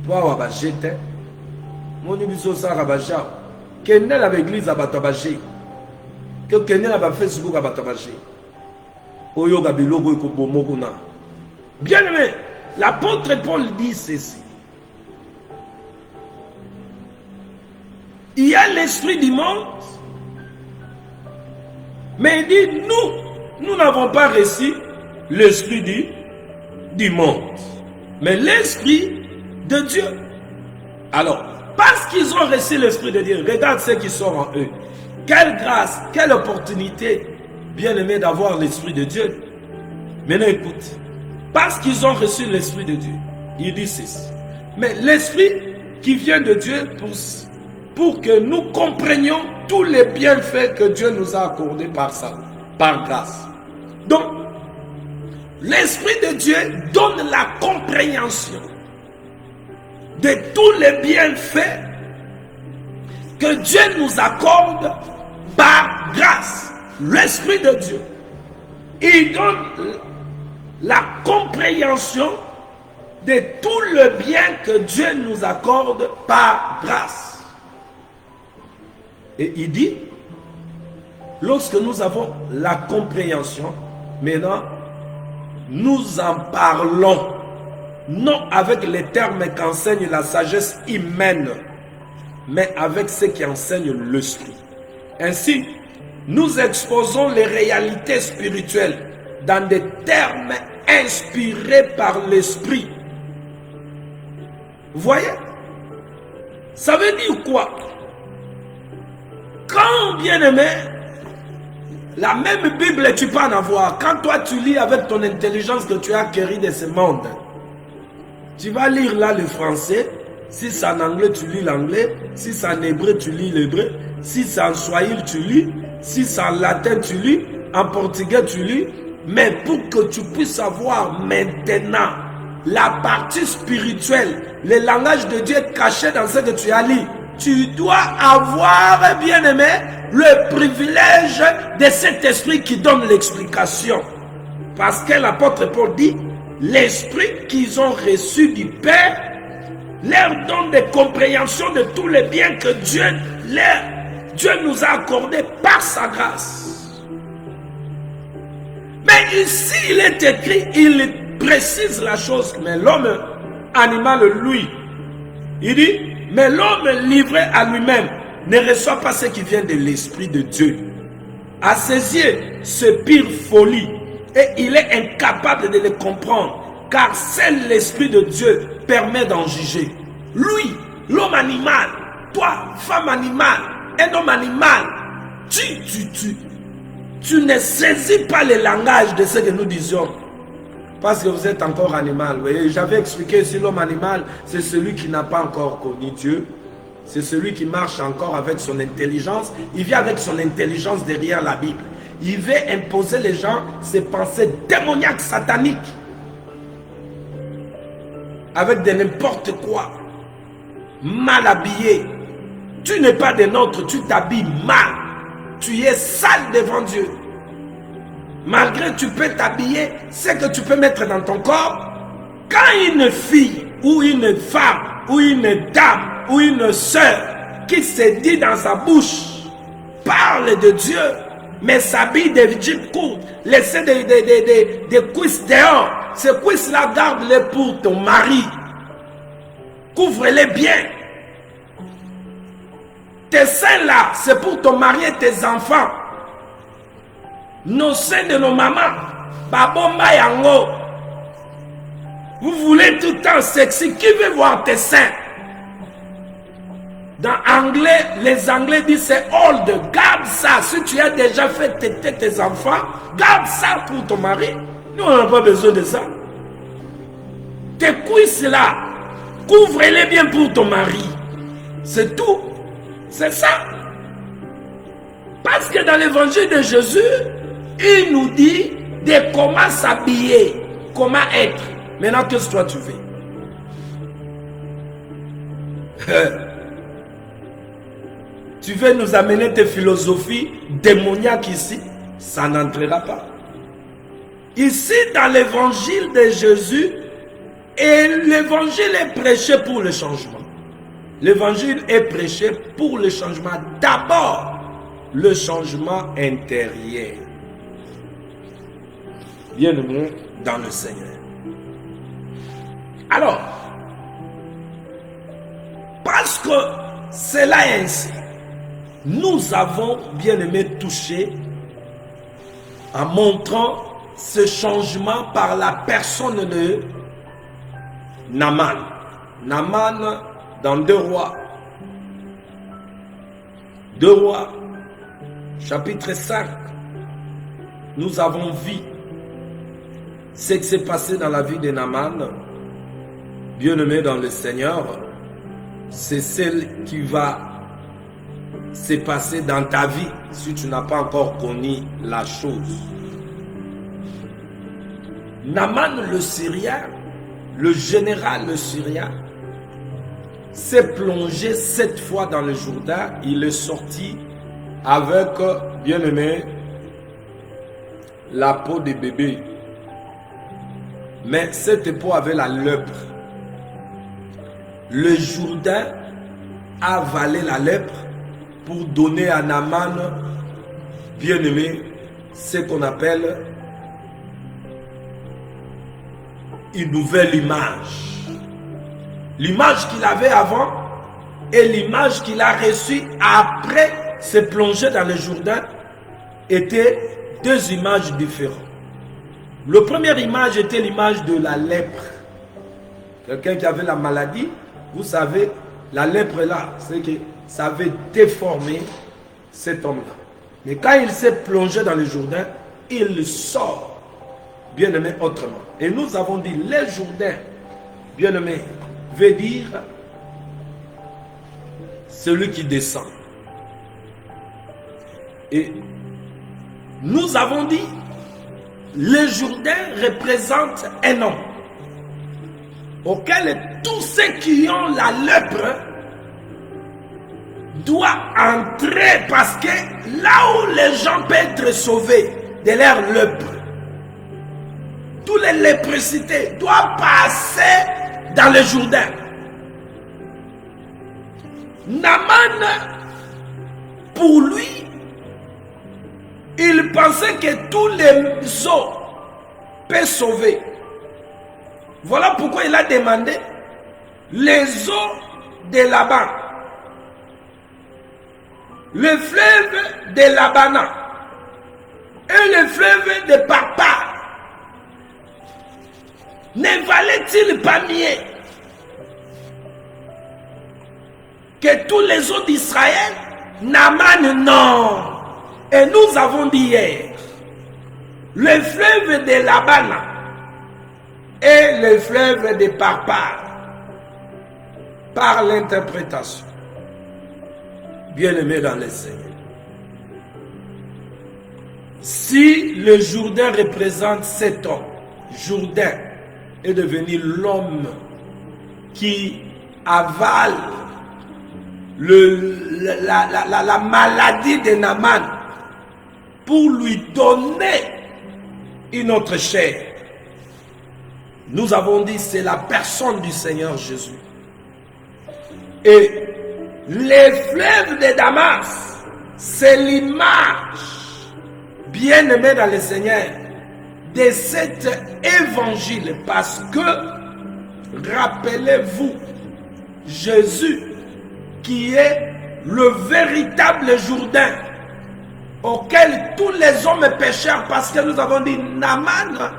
po awa bajete moni biso saka baja kende na baeglise ya bato ya baje kende na bafacebook ya bato ya baje oyoka biloko ekobomo kuna. Bien aimé, l'apôtre Paul dit ceci. Il y a l'esprit du monde, mais il dit nous n'avons pas reçu l'esprit du monde, mais l'esprit de Dieu. Alors, parce qu'ils ont reçu l'esprit de Dieu, regarde ceux qui sont en eux. Quelle grâce, quelle opportunité, bien aimé, d'avoir l'esprit de Dieu. Maintenant écoute, parce qu'ils ont reçu l'esprit de Dieu, il dit ceci. Mais l'esprit qui vient de Dieu pour que nous comprenions tous les bienfaits que Dieu nous a accordés par ça. par grâce. Donc, l'Esprit de Dieu donne la compréhension de tous les bienfaits que Dieu nous accorde par grâce. L'Esprit de Dieu, il donne la compréhension de tout le bien que Dieu nous accorde par grâce. Et il dit, lorsque nous avons la compréhension, maintenant, nous en parlons, non avec les termes qu'enseigne la sagesse humaine, mais avec ce qui enseigne l'esprit. Ainsi, nous exposons les réalités spirituelles dans des termes inspirés par l'esprit. Vous voyez? Ça veut dire quoi? Quand, bien aimé, la même Bible, tu peux en avoir. Quand toi, tu lis avec ton intelligence que tu as acquérie de ce monde, tu vas lire là le français. Si c'est en anglais, tu lis l'anglais. Si c'est en hébreu, tu lis l'hébreu. Si c'est en swahili, tu lis. Si c'est en latin, tu lis. En portugais, tu lis. Mais pour que tu puisses avoir maintenant la partie spirituelle, le langage de Dieu caché dans ce que tu as lu, tu dois avoir, bien aimé, le privilège de cet esprit qui donne l'explication. Parce que l'apôtre Paul dit, l'esprit qu'ils ont reçu du Père leur donne des compréhensions de tous les biens que Dieu nous a accordés par sa grâce. Mais ici, il est écrit, il précise la chose, mais l'homme animal, lui, il dit, mais l'homme livré à lui-même ne reçoit pas ce qui vient de l'Esprit de Dieu. À ses yeux, c'est pire folie, et il est incapable de le comprendre, car seul l'Esprit de Dieu permet d'en juger. Lui, l'homme animal, toi, femme animale, un homme animal, tu ne saisis pas le langage de ce que nous disions. Parce que vous êtes encore animal. J'avais expliqué si l'homme animal, c'est celui qui n'a pas encore connu Dieu. C'est celui qui marche encore avec son intelligence. Il vient avec son intelligence derrière la Bible. Il veut imposer les gens ses pensées démoniaques, sataniques. Avec de n'importe quoi. Mal habillé. Tu n'es pas des nôtres, tu t'habilles mal. Tu es sale devant Dieu. Malgré que tu peux t'habiller, c'est que tu peux mettre dans ton corps. Quand une fille ou une femme ou une dame ou une sœur qui se dit dans sa bouche parle de Dieu, mais s'habille de jeans courts, laisse des cuisses dehors, ces cuisses-là, garde-les pour ton mari. Couvre-les bien. Tes seins là, c'est pour ton mari et tes enfants. Nos seins de nos mamans, babomba yango. Vous voulez tout le temps sexy, qui veut voir tes seins? Dans anglais, les Anglais disent c'est old, garde ça. Si tu as déjà fait téter tes enfants, garde ça pour ton mari. Nous, on n'a pas besoin de ça. Tes cuisses là, couvre-les bien pour ton mari. C'est tout. C'est ça. Parce que dans l'évangile de Jésus, il nous dit de comment s'habiller, comment être. Maintenant, qu'est-ce que toi tu fais? Tu veux nous amener tes philosophies démoniaques ici? Ça n'entrera pas. Ici, dans l'évangile de Jésus, et l'évangile est prêché pour le changement. L'évangile est prêché pour le changement. D'abord, le changement intérieur. Bien-aimé dans le Seigneur. Alors, parce que cela est ainsi, nous avons, bien-aimé, touché en montrant ce changement par la personne de Naaman. Naaman dans 2 Rois. 2 Rois, chapitre 5. Nous avons vu ce qui s'est passé dans la vie de Naaman. Bien-aimé dans le Seigneur, c'est celle qui va s'est passé dans ta vie si tu n'as pas encore connu la chose. Naaman le Syrien, le général syrien, s'est plongé 7 fois dans le Jourdain. Il est sorti avec, bien aimé, la peau de bébé. Mais cette peau avait la lèpre. Le Jourdain a avalé la lèpre pour donner à Naaman, bien aimé, ce qu'on appelle une nouvelle image. L'image qu'il avait avant et l'image qu'il a reçue après se plonger dans le Jourdain étaient 2 images différentes. La première image était l'image de la lèpre. Quelqu'un qui avait la maladie, vous savez, la lèpre là, c'est que ça avait déformé cet homme-là. Mais quand il s'est plongé dans le Jourdain, il sort, bien aimé, autrement. Et nous avons dit, le Jourdain, bien aimé, veut dire celui qui descend. Et nous avons dit, le Jourdain représente un homme auquel tous ceux qui ont la lèpre doivent entrer, parce que là où les gens peuvent être sauvés de leur lèpre, toutes les léprosités doivent passer dans le Jourdain. Naaman, pour lui, il pensait que tous les eaux peuvent sauver. Voilà pourquoi il a demandé les eaux de Laban, le fleuve de Labana et le fleuve de Papa. Ne valait-il pas mieux que tous les eaux d'Israël? Naaman, non. Et nous avons dit hier, le fleuve de Labana et le fleuve de Papa, par l'interprétation, bien aimé dans le Seigneur. Si le Jourdain représente cet homme, Jourdain est devenu l'homme qui avale la maladie de Naaman pour lui donner une autre chair. Nous avons dit c'est la personne du Seigneur Jésus. Et les fleuves de Damas, c'est l'image bien aimée dans le Seigneur de cet évangile, parce que rappelez-vous, Jésus qui est le véritable Jourdain auquel tous les hommes péchèrent, parce que nous avons dit Naaman,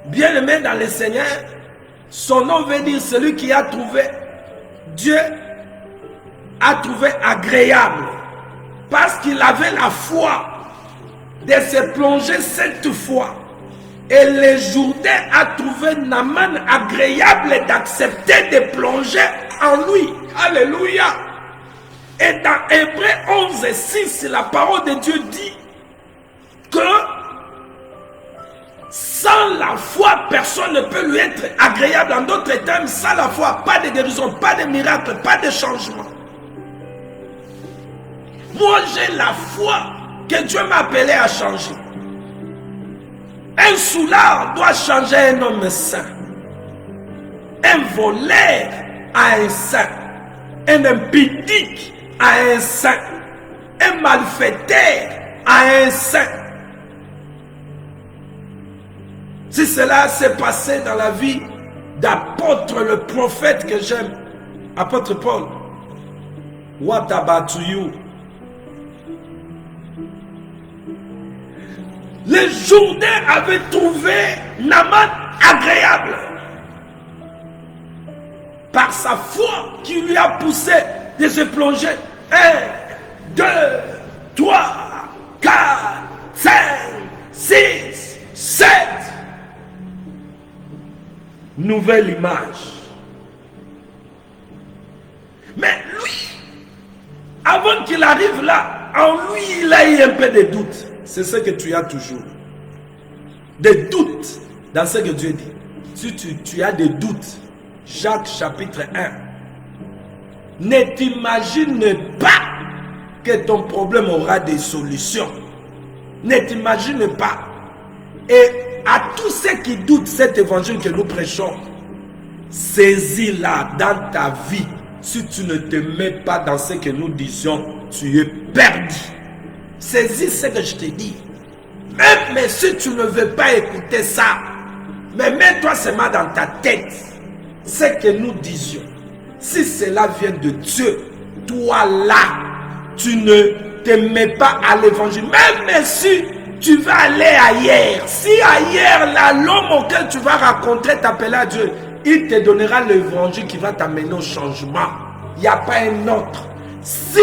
bien aimé dans le Seigneur, son nom veut dire celui qui a trouvé, Dieu a trouvé agréable, parce qu'il avait la foi de se plonger 7 fois. Et le Jourdain a trouvé Naaman agréable d'accepter de plonger en lui. Alléluia. Et dans Hébreux 11:6, la parole de Dieu dit que sans la foi, personne ne peut lui être agréable. En d'autres termes, sans la foi, pas de guérison, pas de miracle, pas de changement. Moi, j'ai la foi que Dieu m'a appelé à changer. Un soulard doit changer un homme saint. Un voleur à un saint. Un impudique à un saint. Un malfaiteur à un saint. Si cela s'est passé dans la vie d'apôtre, le prophète que j'aime, apôtre Paul, what about you? Le Jourdain avait trouvé Naaman agréable par sa foi qui lui a poussé de se plonger. 1, 2, 3, 4, 5, 6, 7. Nouvelle image. Mais lui, avant as eu un peu de doute, c'est ce que tu as toujours. Des doutes dans ce que Dieu dit. Si tu as des doutes, Jacques chapitre 1, ne t'imagine pas que ton problème aura des solutions. Ne t'imagine pas. Et à tous ceux qui doutent cet évangile que nous prêchons, saisis-la dans ta vie. Si tu ne te mets pas dans ce que nous disions, tu es perdu. Saisis ce que je te dis. Même si tu ne veux pas écouter ça, mais mets-toi seulement dans ta tête ce que nous disions. Si cela vient de Dieu, toi là, tu ne te mets pas à l'évangile. Même si tu vas aller ailleurs, si ailleurs là, l'homme auquel tu vas rencontrer t'appeler à Dieu, il te donnera l'évangile qui va t'amener au changement. Il n'y a pas un autre. Si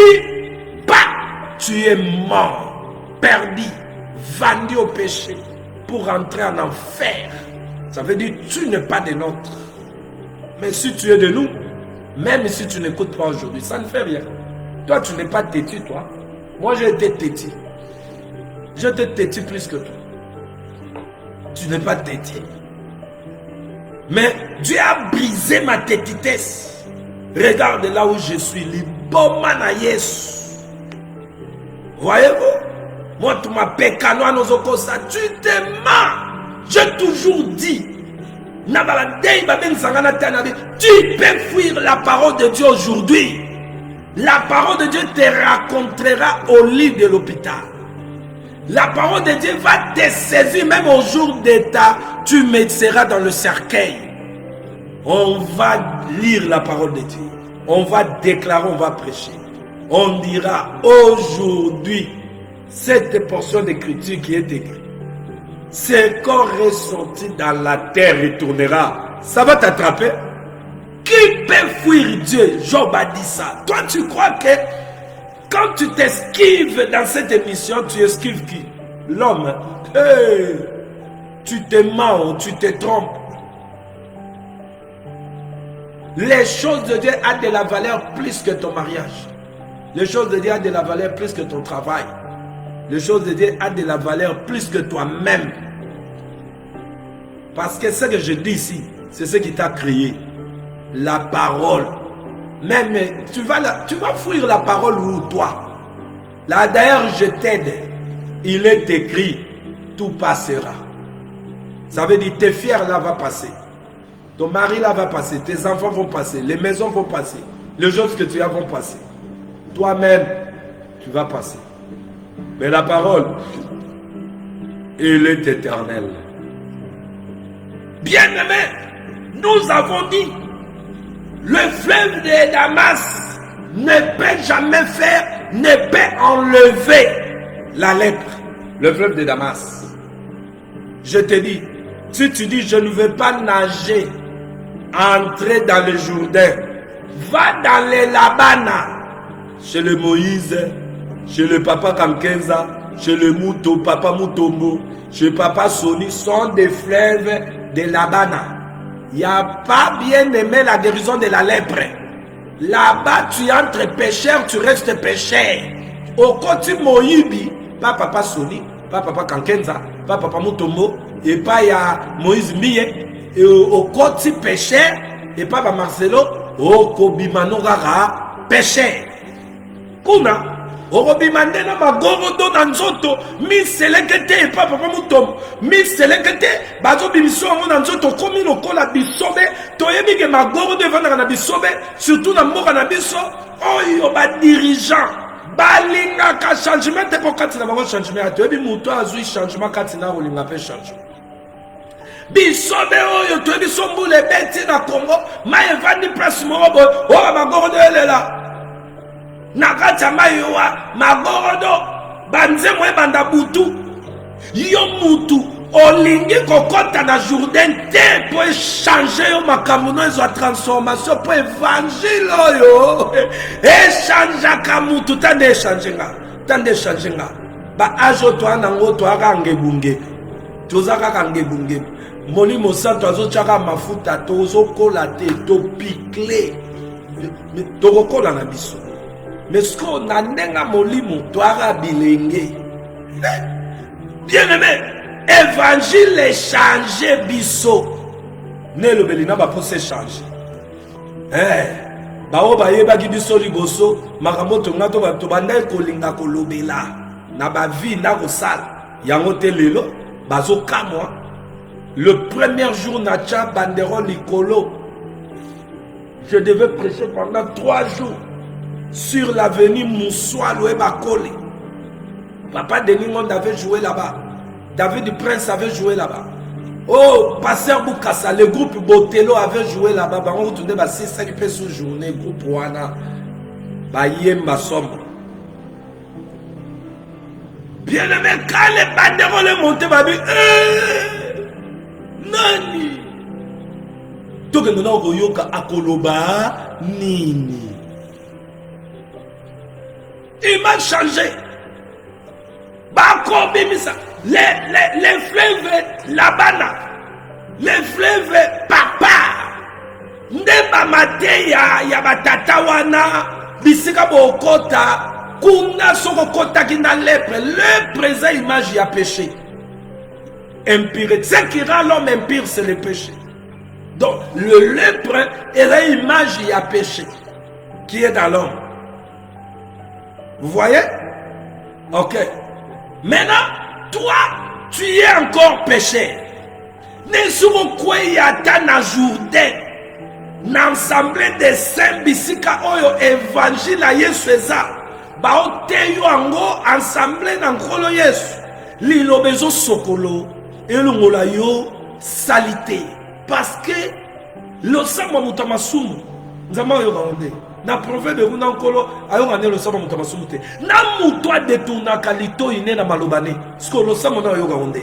pas, tu es mort, perdu, vendu au péché pour entrer en enfer. Ça veut dire tu n'es pas de nôtres. Mais si tu es de nous, même si tu n'écoutes pas aujourd'hui, ça ne fait rien. Toi, tu n'es pas têtu, toi. Moi, j'ai été têtu. Je te têtu plus que toi. Tu n'es pas têtu. Mais Dieu a brisé ma têtitesse. Regarde là où je suis. Voyez-vous? Moi, tu m'appelles Kanoa Nozokosa. Tu te mens. J'ai toujours dit. Tu peux fuir la parole de Dieu aujourd'hui. La parole de Dieu te racontera au lit de l'hôpital. La parole de Dieu va te saisir même au jour d'état. Tu seras dans le cercueil. On va lire la parole de Dieu. On va déclarer, on va prêcher. On dira aujourd'hui, cette portion d'écriture qui est écrite, ce corps ressorti dans la terre retournera. Ça va t'attraper. Qui peut fuir Dieu? Job a dit ça. Toi, tu crois que quand tu t'esquives dans cette émission, tu esquives qui? L'homme. Hey, tu te mens, tu te trompes. Les choses de Dieu ont de la valeur plus que ton mariage. Les choses de Dieu ont de la valeur plus que ton travail. Les choses de Dieu ont de la valeur plus que toi-même. Parce que ce que je dis ici, c'est ce qui t'a créé. La parole. Même tu vas fuir la parole ou toi. Là d'ailleurs je t'aide. Il est écrit, tout passera. Ça veut dire tes fiers là va passer. Ton mari là va passer. Tes enfants vont passer. Les maisons vont passer. Les choses que tu as vont passer. Toi-même, tu vas passer. Mais la parole, elle est éternelle. Bien-aimé, nous avons dit, le fleuve de Damas ne peut jamais faire, ne peut enlever la lèpre. Le fleuve de Damas. Je te dis, si tu dis je ne veux pas nager, entrer dans le Jourdain, va dans les Labana, chez le Moïse, chez le papa Kamkenza, chez le Mouto, papa Moutombo, chez papa Soni, sont des fleuves de Labana. Il n'y a pas bien aimé la guérison de la lèpre. Là-bas, tu entres pécheur, tu restes pécheur. Au côté Moïbi, pas papa Soni, pas papa Kamkenza, pas papa Moutombo, et pas il y a Moïse Miye, et au côté pécheur, et pas Marcelo, au Kobimano Rara, pécheur. Kuna, Orobimande na magorodo na nzoto, mi selekete pa papa mutombo, mi selekete bazo bimiso na nzoto komi lokola bisobe, toyebi ke magorodo evanda na bisobe, surtout na mboka na biso, oyo ba dirigeant, balinga ka changement te pokati na bango changement, toyebi muto azui changement kati na olinga pe changement. Bisobe oyo toyebi sombule beti na Congo, ma evandi place morobo, o magorodo elela. Nakati amayowa magorodo banze mwe banda butu yo mutu olingi kokota na Jourdain te po changer yo makambo no ezo transformation po évangile oyo échange ka mutu tande changer nga ba ajo to anango to akange bunge tozaka kange bunge molimo santo azo chaka mafuta to zo kola te to picle to kola na biso. Mais ce qu'on a n'a molimo, toi bilenge. Bien aimé, évangile est changé biso. Ne le belina va pour se changer. Bao ba yeba ki biso liboso, makamoto ngato ba to banda kolinga kolobela. Na ba vie na ko sala. Yango te lelo, bazo kamwa. Le premier jour nacha banderole likolo. Je devais prêcher pendant 3 jours sur l'avenue Moussoua Loué-Bakole. Papa Denis Monde avait joué là-bas. David du Prince avait joué là-bas. Oh, Pasteur Boukassa, le groupe Botello avait joué là-bas. On retournait à 6-5 peu sous journée. Groupe Wana. Bayemba Sombre. Bien aimé, quand les banderoles montaient, babi, Nani. Donc nous avons yoka akoloba nini. Il m'a changé. Les fleuves Labana, les fleuves Papa, Ndeba mate ya batata wana, bisika bokota, kuna soko kota kina lèpre, le présent image ya péché. Impurité. Ce qui rend l'homme impur, c'est le péché. Donc, le lèpre est l'image y a péché qui est dans l'homme. Vous voyez? Ok. Maintenant, toi, tu es encore péché. Ne souvent quoi y a dans Jourdain, l'ensemble des saints bisika oyo évangile à Yesu eza, ba oteyo ango ensemble na nkolo Yesu. Lilo bezo sokolo, elongola yo salité. Parce que le sama mutamasumu, nzama yo baonde. Na prophète de Runa Nkolo, ayo ngane le sama mutamasumu te. Na mutwa détourna kalito ine na malobane. Sko le sama na yo baonde.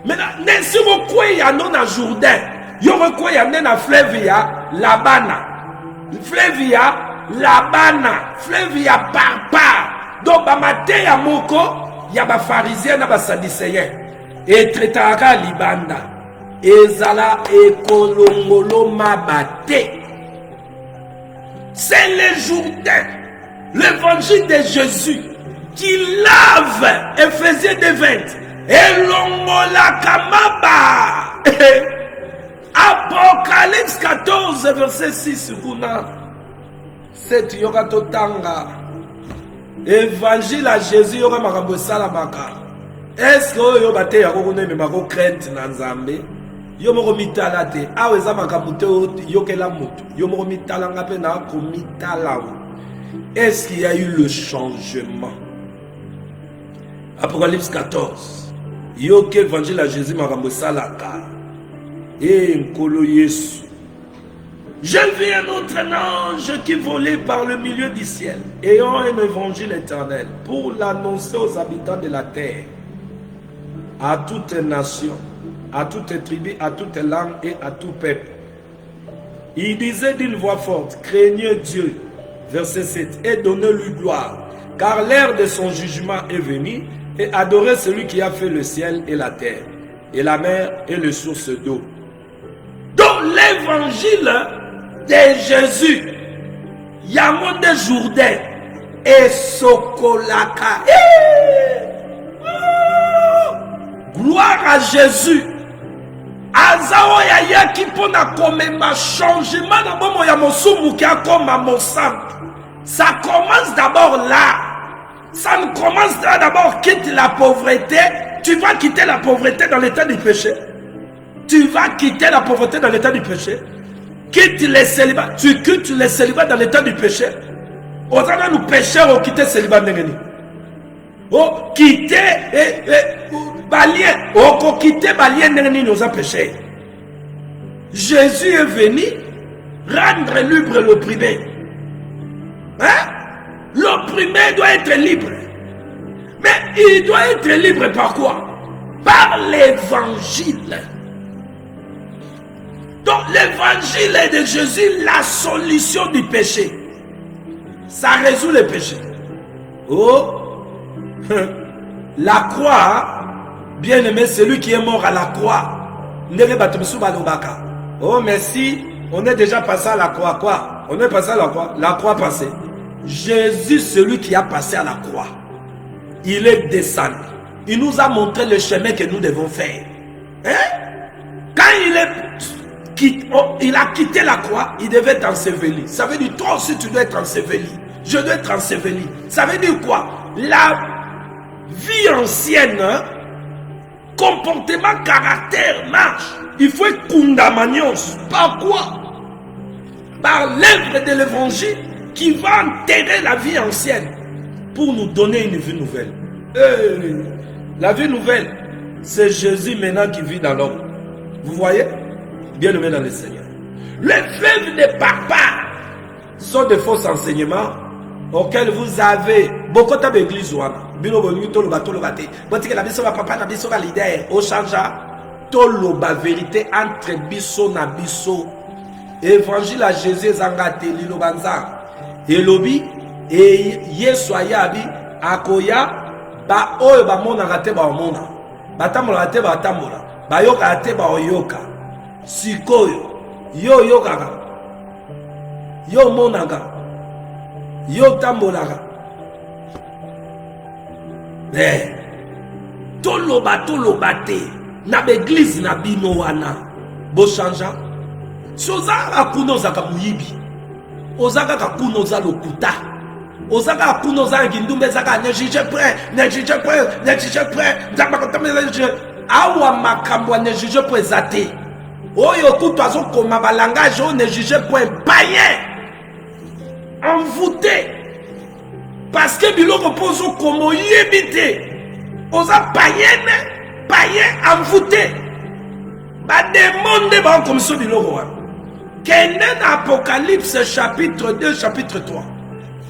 Mais ne si mo kwe ya non na Jourdain, yo kwe ya na fleuve ya Labana. Fleuve ya Labana, fleuve ya Papa. Donc ba maté ya moko, ya ba pharisien na ba sadducéen. Et traitaka libanda. Ezala ekolongolo mabate. C'est le Jourdain, l'évangile de Jésus, qui lave Ephésiens 2:20. Elongola kamaba. Apocalypse 14, verset 6. C'est Yogatotanga. Évangile à Jésus, Yoga Marambo Salamaka. Est-ce que yo bate ya kokone me mako crainte na Nzambe? Yo moko mitala te. Aweza makamute yo kela mutu. Yo moko mitala ngape na ko mitala. Est-ce qu'il y a eu le changement? Apocalypse 14. Yo ke évangile à Jésus makambo salaka. Nkolo Yesu. Je vis un autre ange qui volait par le milieu du ciel, ayant un évangile éternel pour l'annoncer aux habitants de la terre, à toutes les nations, à toutes les tribus, à toutes les langues et à tout peuple. Il disait d'une voix forte, craignez Dieu, verset 7, et donnez-lui gloire, car l'heure de son jugement est venue, et adorez celui qui a fait le ciel et la terre, et la mer et les sources d'eau. Donc l'évangile de Jésus, Yamon de Jourdain, et Sokolaka. Gloire à Jésus. Azao ya yaki pona komema changement na bomo ya mosumu ki akoma mosambi. Ça commence d'abord là. Ça ne commence là d'abord quitte la pauvreté. Tu vas quitter la pauvreté dans l'état du péché. Tu vas quitter la pauvreté dans l'état du péché. Quitte les célibats. Tu quittes les célibats dans l'état du péché. Osana nous pécheurs ont quitté le célibat n'engeni. Oh, quitter balien. Oh, quitter balien n'engeni nous a péché. Jésus est venu rendre libre l'opprimé. Hein? L'opprimé doit être libre. Mais il doit être libre par quoi? Par l'évangile. Donc l'évangile est de Jésus la solution du péché. Ça résout le péché. Oh, la croix, bien aimé, celui qui est mort à la croix. Oh, merci, on est déjà passé à la croix. Quoi? On est passé à la croix passée. Jésus, celui qui a passé à la croix, il est descendu. Il nous a montré le chemin que nous devons faire. Hein? Quand il a quitté la croix, il devait être enseveli. Ça veut dire, toi aussi, tu dois être enseveli. Je dois être enseveli. Ça veut dire quoi? La vie ancienne, hein? Comportement, caractère, marche. Il faut être condamnios. Par quoi? Par l'œuvre de l'évangile qui va enterrer la vie ancienne pour nous donner une vie nouvelle. La vie nouvelle, c'est Jésus maintenant qui vit dans l'homme. Vous voyez? Bien-aimé dans le Seigneur. Les fleuves de papa sont de faux enseignements auxquels vous avez beaucoup d'églises. Bino bonu to loba te. Boti que la biso va papa na biso va leader. O changea to loba vérité entre biso na biso. Évangile à Jésus zangate lilo banza. Elobi e Yesu ayabi akoya ba oyo ba mona rate ba mona. Batamola rate ba tamola. Ba yoka rate ba oyoka. Sikoyo yo yoka. Yo monanga. Yo tambolaka. Toloba te na l'église na bino wana bo chanja sozaka kuno zaka muyibi ozaka kuno za lokuta ozaka kuno za ngindumbe zaka nejije prêt awa makambo nejije prêt zate oyo kutwazo koma balangage o nejije prêt païen envoûté parce que biloko pozo komo yebite oza païen envoûté ba demande ba comme ça biloko wa kende na Apocalypse chapitre 2 chapitre 3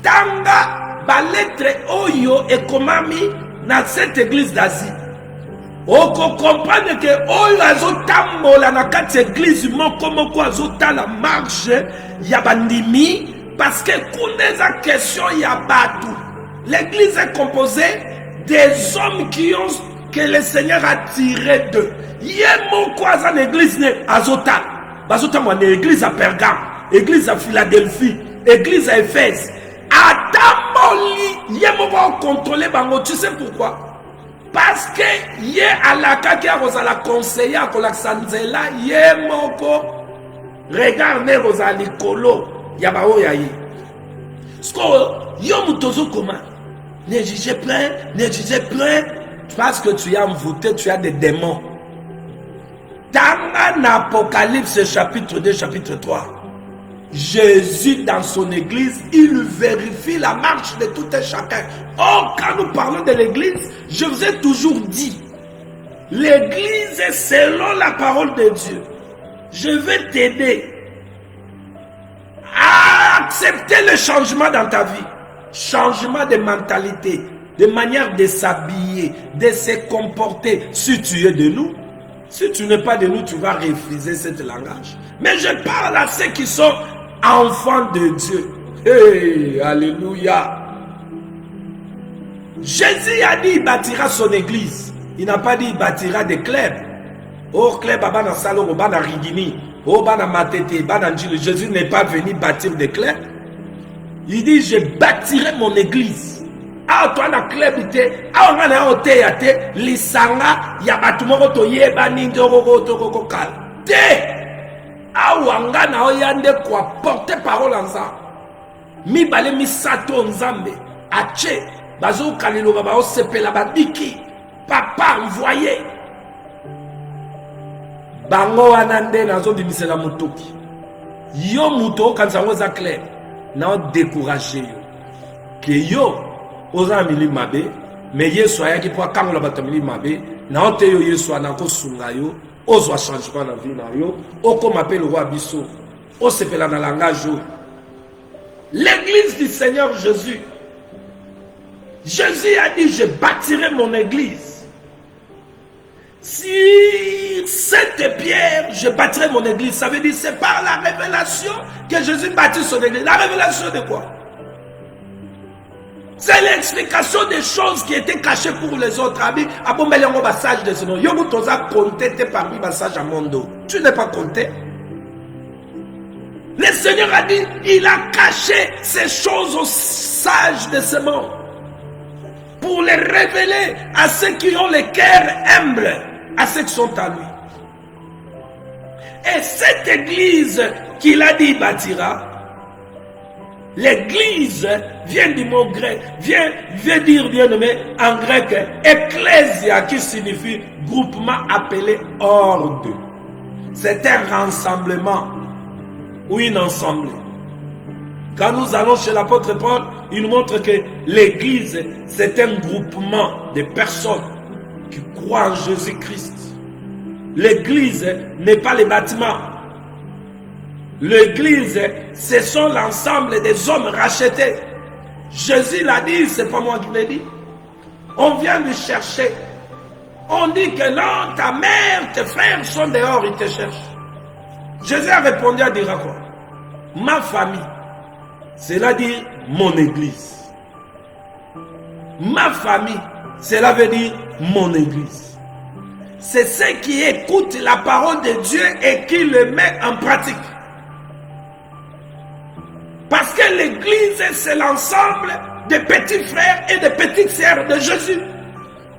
tanga ba lettre oyo ekomami na cette église d'Asie oko comprendre que oyo azotambola na kati église moko azotala marche ya bandimi parce que kuna question ya batu. L'église est composée des hommes que le Seigneur a tiré d'eux. Yemo quoi dans l'église ne azota. Bazota moi l'église à Pergame, église à Philadelphie, église à Éphèse. Atamoli yemo va contrôler bango. Tu sais pourquoi? Parce que yé alaka ki a conseiller à la sanzela yemo ko regarde Rosali Kolo. Yabao yayi. Sko yo mutozo koma. Ne jugez plein. Parce que tu as envoûté, tu as des démons. Dans Apocalypse chapitre 2, chapitre 3. Jésus dans son église, il vérifie la marche de tout un chacun. Or, quand nous parlons de l'église, je vous ai toujours dit, l'église est selon la parole de Dieu. Je vais t'aider à accepter le changement dans ta vie. Changement de mentalité, de manière de s'habiller, de se comporter. Si tu es de nous, si tu n'es pas de nous, tu vas refuser ce langage. Mais je parle à ceux qui sont enfants de Dieu. Hey, alléluia. Jésus a dit il bâtira son église. Il n'a pas dit il bâtira des clubs. Oh, club, bana salon, bana rigini. Oh, bana matete, bana njili. Jésus n'est pas venu bâtir des clubs. Il dit je bâtirai mon église. Ah, toi, na club, ah, on a un théâtre, l'isanga, yabatumoko toyeba nindoro tokokal. Te! Ah, wanga na oyande quoi, porter parole ensemble. Mi bale mi sato nzambe. Ache, bazo kalilo baba osepela badiki. Papa, envoyé. Bango anande nazo bimisela mutoki. Yo muto kanzango za clair. Na décourager yo. Que yo oza mili mabe, mais Yesu ayaki po kangola batamili mabe, na ote yo Yesu anako sunga yo, ozwa changement na vie na yo, oko m'appelle le roi biso, o sepela na langage yo. L'église du Seigneur Jésus. Jésus a dit je bâtirai mon église. Si cette pierre, je bâtirai mon église, ça veut dire c'est par la révélation que Jésus bâtit son église. La révélation de quoi? C'est l'explication des choses qui étaient cachées pour les autres amis. Ah bon, mais il y a un passage de ce nom. Yogu toza compté parmi passage à mondo. Tu n'es pas compté. Le Seigneur a dit, il a caché ces choses aux sages de ce monde pour les révéler à ceux qui ont le cœur humble, à ceux qui sont à lui. Et cette église qu'il a dit bâtira, l'église vient du mot grec, vient dire bien nommé en grec, ecclésia, qui signifie groupement appelé ordre. C'est un rassemblement ou une assemblée. Quand nous allons chez l'apôtre Paul, il nous montre que l'église, c'est un groupement de personnes qui croient en Jésus-Christ. L'église n'est pas les bâtiments. L'église, ce sont l'ensemble des hommes rachetés. Jésus l'a dit, c'est pas moi qui l'ai dit. On vient lui chercher. On dit que non, ta mère, tes frères sont dehors, ils te cherchent. Jésus a répondu à dire quoi? Ma famille, cela dit mon église. Ma famille, cela veut dire mon église. C'est ceux qui écoutent la parole de Dieu et qui le mettent en pratique. Parce que l'église, c'est l'ensemble des petits frères et des petites sœurs de Jésus.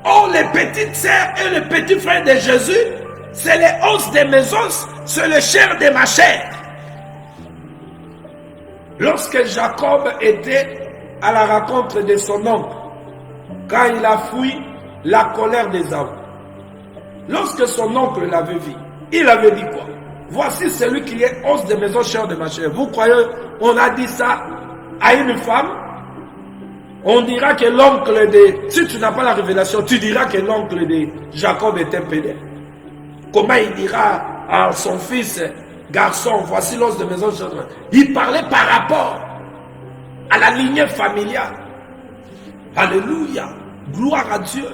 Oh, les petites sœurs et les petits frères de Jésus, c'est les os de mes os, c'est le chair de ma chair. Lorsque Jacob était à la rencontre de son oncle, quand il a fui la colère d'Ésaü, lorsque son oncle l'avait vu, il avait dit quoi? Voici celui qui est os de mes os, chair de ma chair. Vous croyez, on a dit ça à une femme? On dira que l'oncle de... Si tu n'as pas la révélation, tu diras que l'oncle de Jacob était pédé. Comment il dira à son fils, garçon, voici l'os de mes os, chair de ma chair. Il parlait par rapport à la lignée familiale. Alléluia. Gloire à Dieu.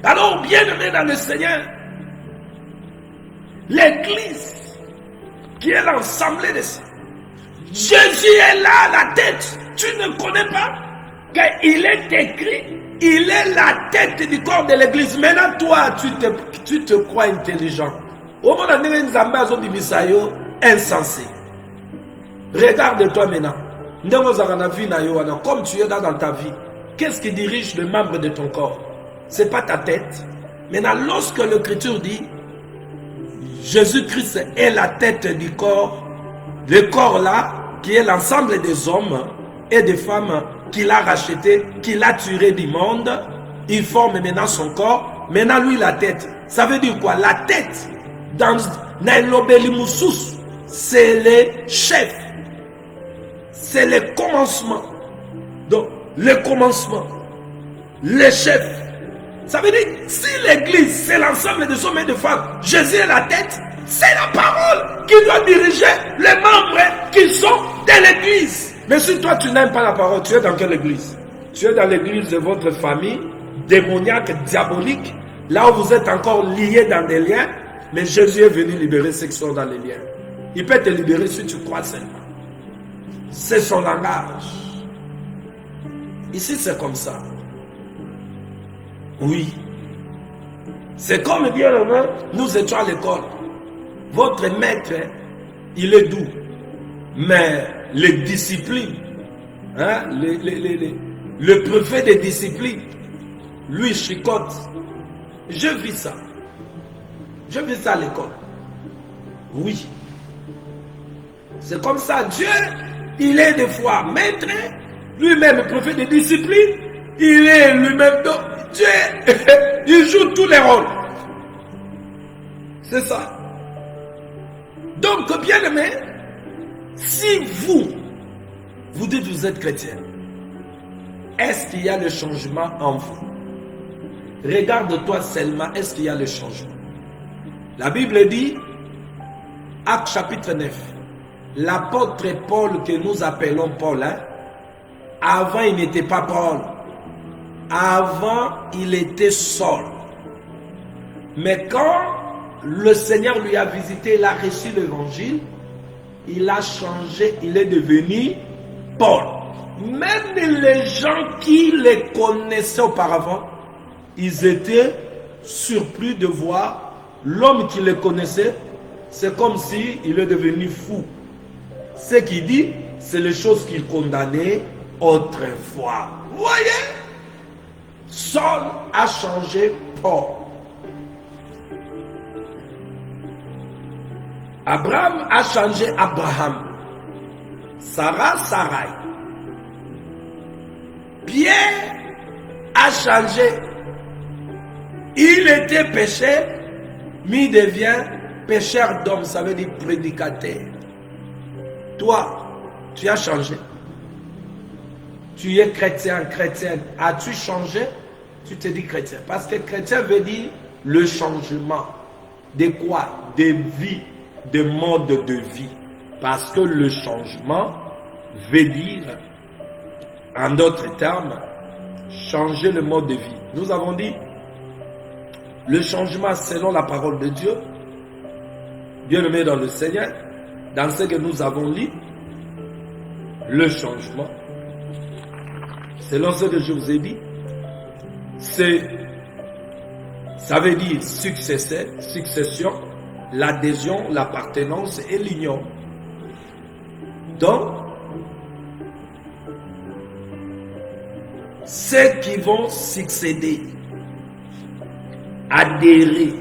Alors, bien-aimé dans le Seigneur, l'église, qui est l'ensemble de ça. Jésus est là, la tête. Tu ne connais pas qu'il est écrit, il est la tête du corps de l'église. Maintenant, toi, tu te crois intelligent. Au moment où nous avons insensé. Regarde-toi maintenant. Comme tu es là dans ta vie, qu'est-ce qui dirige le membre de ton corps? Ce n'est pas ta tête. Maintenant, lorsque l'Écriture dit Jésus-Christ est la tête du corps, le corps là, qui est l'ensemble des hommes et des femmes qu'il a rachetés, qu'il a tués du monde, il forme maintenant son corps, maintenant lui la tête. Ça veut dire quoi? La tête, dans l'obélimoussous, c'est le chef, c'est le commencement. Donc, le commencement, le chef. Ça veut dire, si l'église, c'est l'ensemble des hommes et des femmes, Jésus est la tête, c'est la parole qui doit diriger les membres qui sont de l'église. Mais si toi, tu n'aimes pas la parole, tu es dans quelle église? Tu es dans l'église de votre famille, démoniaque, diabolique, là où vous êtes encore liés dans des liens, mais Jésus est venu libérer ceux qui sont dans les liens. Il peut te libérer si tu crois seulement. C'est son langage. Ici, c'est comme ça. Oui. C'est comme bien nous étions à l'école. Votre maître, il est doux. Mais les disciplines, hein, le préfet des disciplines, lui chicote. Je vis ça. Je vis ça à l'école. Oui. C'est comme ça. Dieu, il est des fois maître, lui-même préfet des disciplines, il est lui-même... Dieu, il joue tous les rôles. C'est ça. Donc, bien aimé, si vous dites que vous êtes chrétien, est-ce qu'il y a le changement en vous? Regarde-toi seulement, est-ce qu'il y a le changement? La Bible dit, Actes chapitre 9, l'apôtre Paul que nous appelons Paul, hein, avant il n'était pas Paul. Avant, il était Saul. Mais quand le Seigneur lui a visité, il a reçu l'évangile, il a changé, il est devenu Paul. Même les gens qui les connaissaient auparavant, ils étaient surpris de voir l'homme qui les connaissait. C'est comme si il est devenu fou. Ce qu'il dit, c'est les choses qu'il condamnait autrefois. Vous voyez? Saul a changé Paul. Abraham a changé Abraham. Sarah, Sarai. Pierre a changé. Il était pécheur, mais il devient pécheur d'homme, ça veut dire prédicateur. Toi, tu as changé. Tu es chrétien, chrétienne. As-tu changé? Tu te dis chrétien. Parce que chrétien veut dire le changement. De quoi? De vie, de mode de vie. Parce que le changement veut dire, en d'autres termes, changer le mode de vie. Nous avons dit, le changement selon la parole de Dieu, bien-aimé dans le Seigneur, dans ce que nous avons lu, le changement, selon ce que je vous ai dit, ça veut dire succession, l'adhésion, l'appartenance et l'union. Donc, ceux qui vont succéder, adhérer,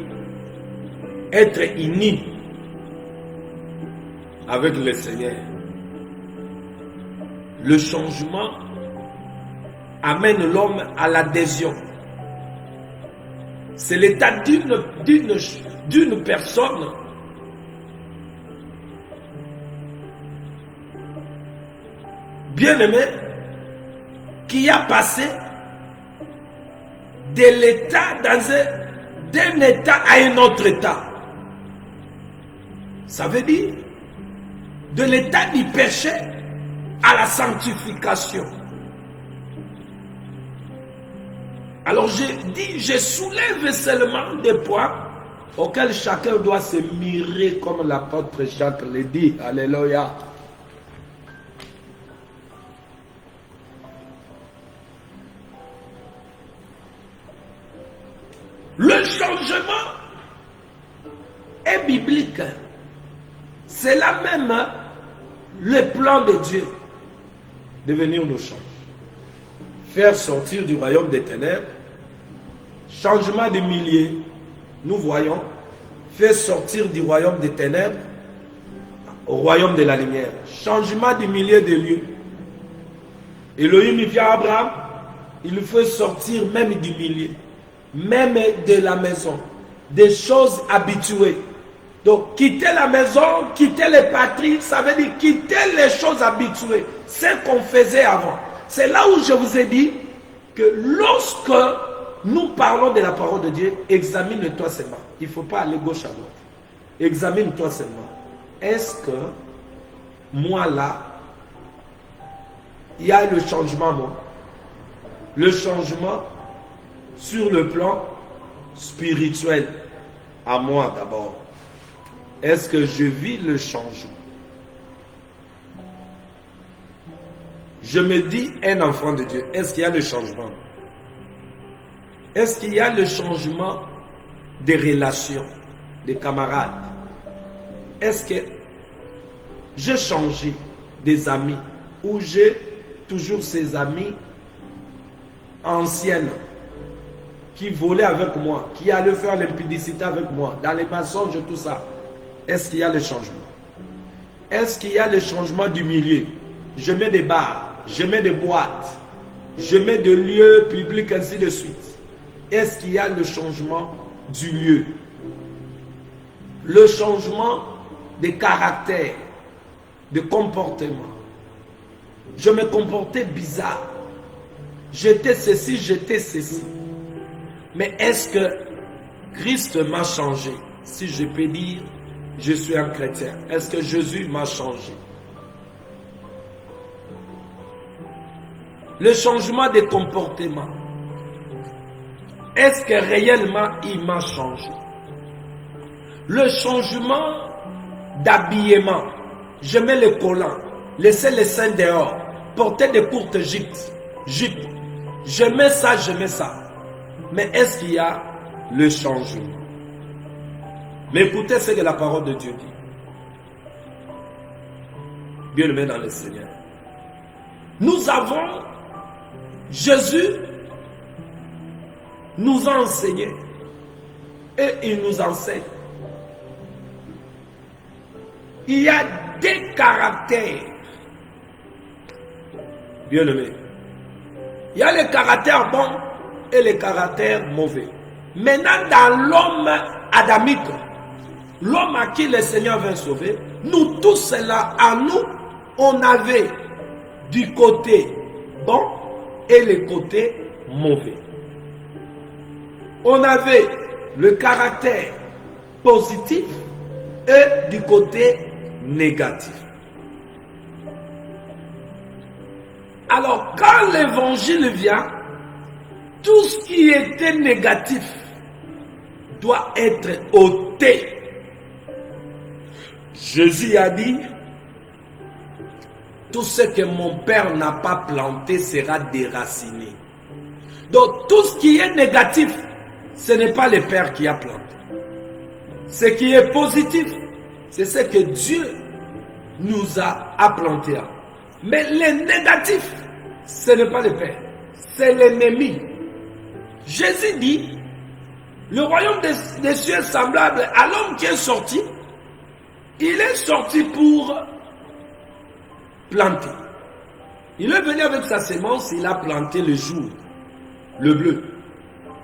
être unis avec le Seigneur, le changement amène l'homme à l'adhésion. C'est l'état d'une personne bien-aimée qui a passé de l'état d'un état à un autre état. Ça veut dire de l'état du péché à la sanctification. Alors je soulève seulement des points auxquels chacun doit se mirer comme l'apôtre Jacques le dit. Alléluia. Le changement est biblique. C'est là même le plan de Dieu de venir nous changer. Faire sortir du royaume des ténèbres, changement de milieu, nous voyons, faire sortir du royaume des ténèbres au royaume de la lumière, changement du milieu des lieux. Elohim il vient à Abraham, il faut sortir même du milieu, même de la maison, des choses habituées. Donc quitter la maison, quitter les patries, ça veut dire quitter les choses habituées, ce qu'on faisait avant. C'est là où je vous ai dit que lorsque nous parlons de la parole de Dieu, examine-toi seulement. Il ne faut pas aller gauche à droite. Examine-toi seulement. Est-ce que moi là, il y a le changement, moi? Le changement sur le plan spirituel, à moi d'abord. Est-ce que je vis le changement? Je me dis un enfant de Dieu. Est-ce qu'il y a le changement? Est-ce qu'il y a le changement des relations, des camarades? Est-ce que j'ai changé des amis ou j'ai toujours ces amis anciennes qui volaient avec moi, qui allaient faire l'impudicité avec moi, dans les mensonges, tout ça? Est-ce qu'il y a le changement? Est-ce qu'il y a le changement du milieu? Je mets des bars, je mets des boîtes, je mets des lieux publics, ainsi de suite. Est-ce qu'il y a le changement du lieu? Le changement des caractères, de comportement. Je me comportais bizarre. J'étais ceci, j'étais ceci. Mais est-ce que Christ m'a changé? Si je peux dire, je suis un chrétien. Est-ce que Jésus m'a changé? Le changement de comportement. Est-ce que réellement il m'a changé? Le changement d'habillement. Je mets le collant, laisser les seins dehors, porter des courtes jupes. Je mets ça, je mets ça. Mais est-ce qu'il y a le changement? Mais écoutez ce que la parole de Dieu dit. Bien-aimés dans le Seigneur. Nous avons, Jésus nous a enseigné et il nous enseigne. Il y a des caractères, bien-aimés. Il y a les caractères bons et les caractères mauvais. Maintenant, dans l'homme adamique, l'homme à qui le Seigneur vient sauver, nous tous là, à nous, on avait du côté bon et le côté mauvais. On avait le caractère positif et du côté négatif. Alors, quand l'évangile vient, tout ce qui était négatif doit être ôté. Jésus a dit, tout ce que mon Père n'a pas planté sera déraciné. Donc, tout ce qui est négatif, ce n'est pas le Père qui a planté. Ce qui est positif, c'est ce que Dieu nous a planté. Mais le négatif, ce n'est pas le Père, c'est l'ennemi. Jésus dit, le royaume des cieux est semblable à l'homme qui est sorti. Il est sorti pour planter. Il est venu avec sa semence, il a planté le jour, le bleu.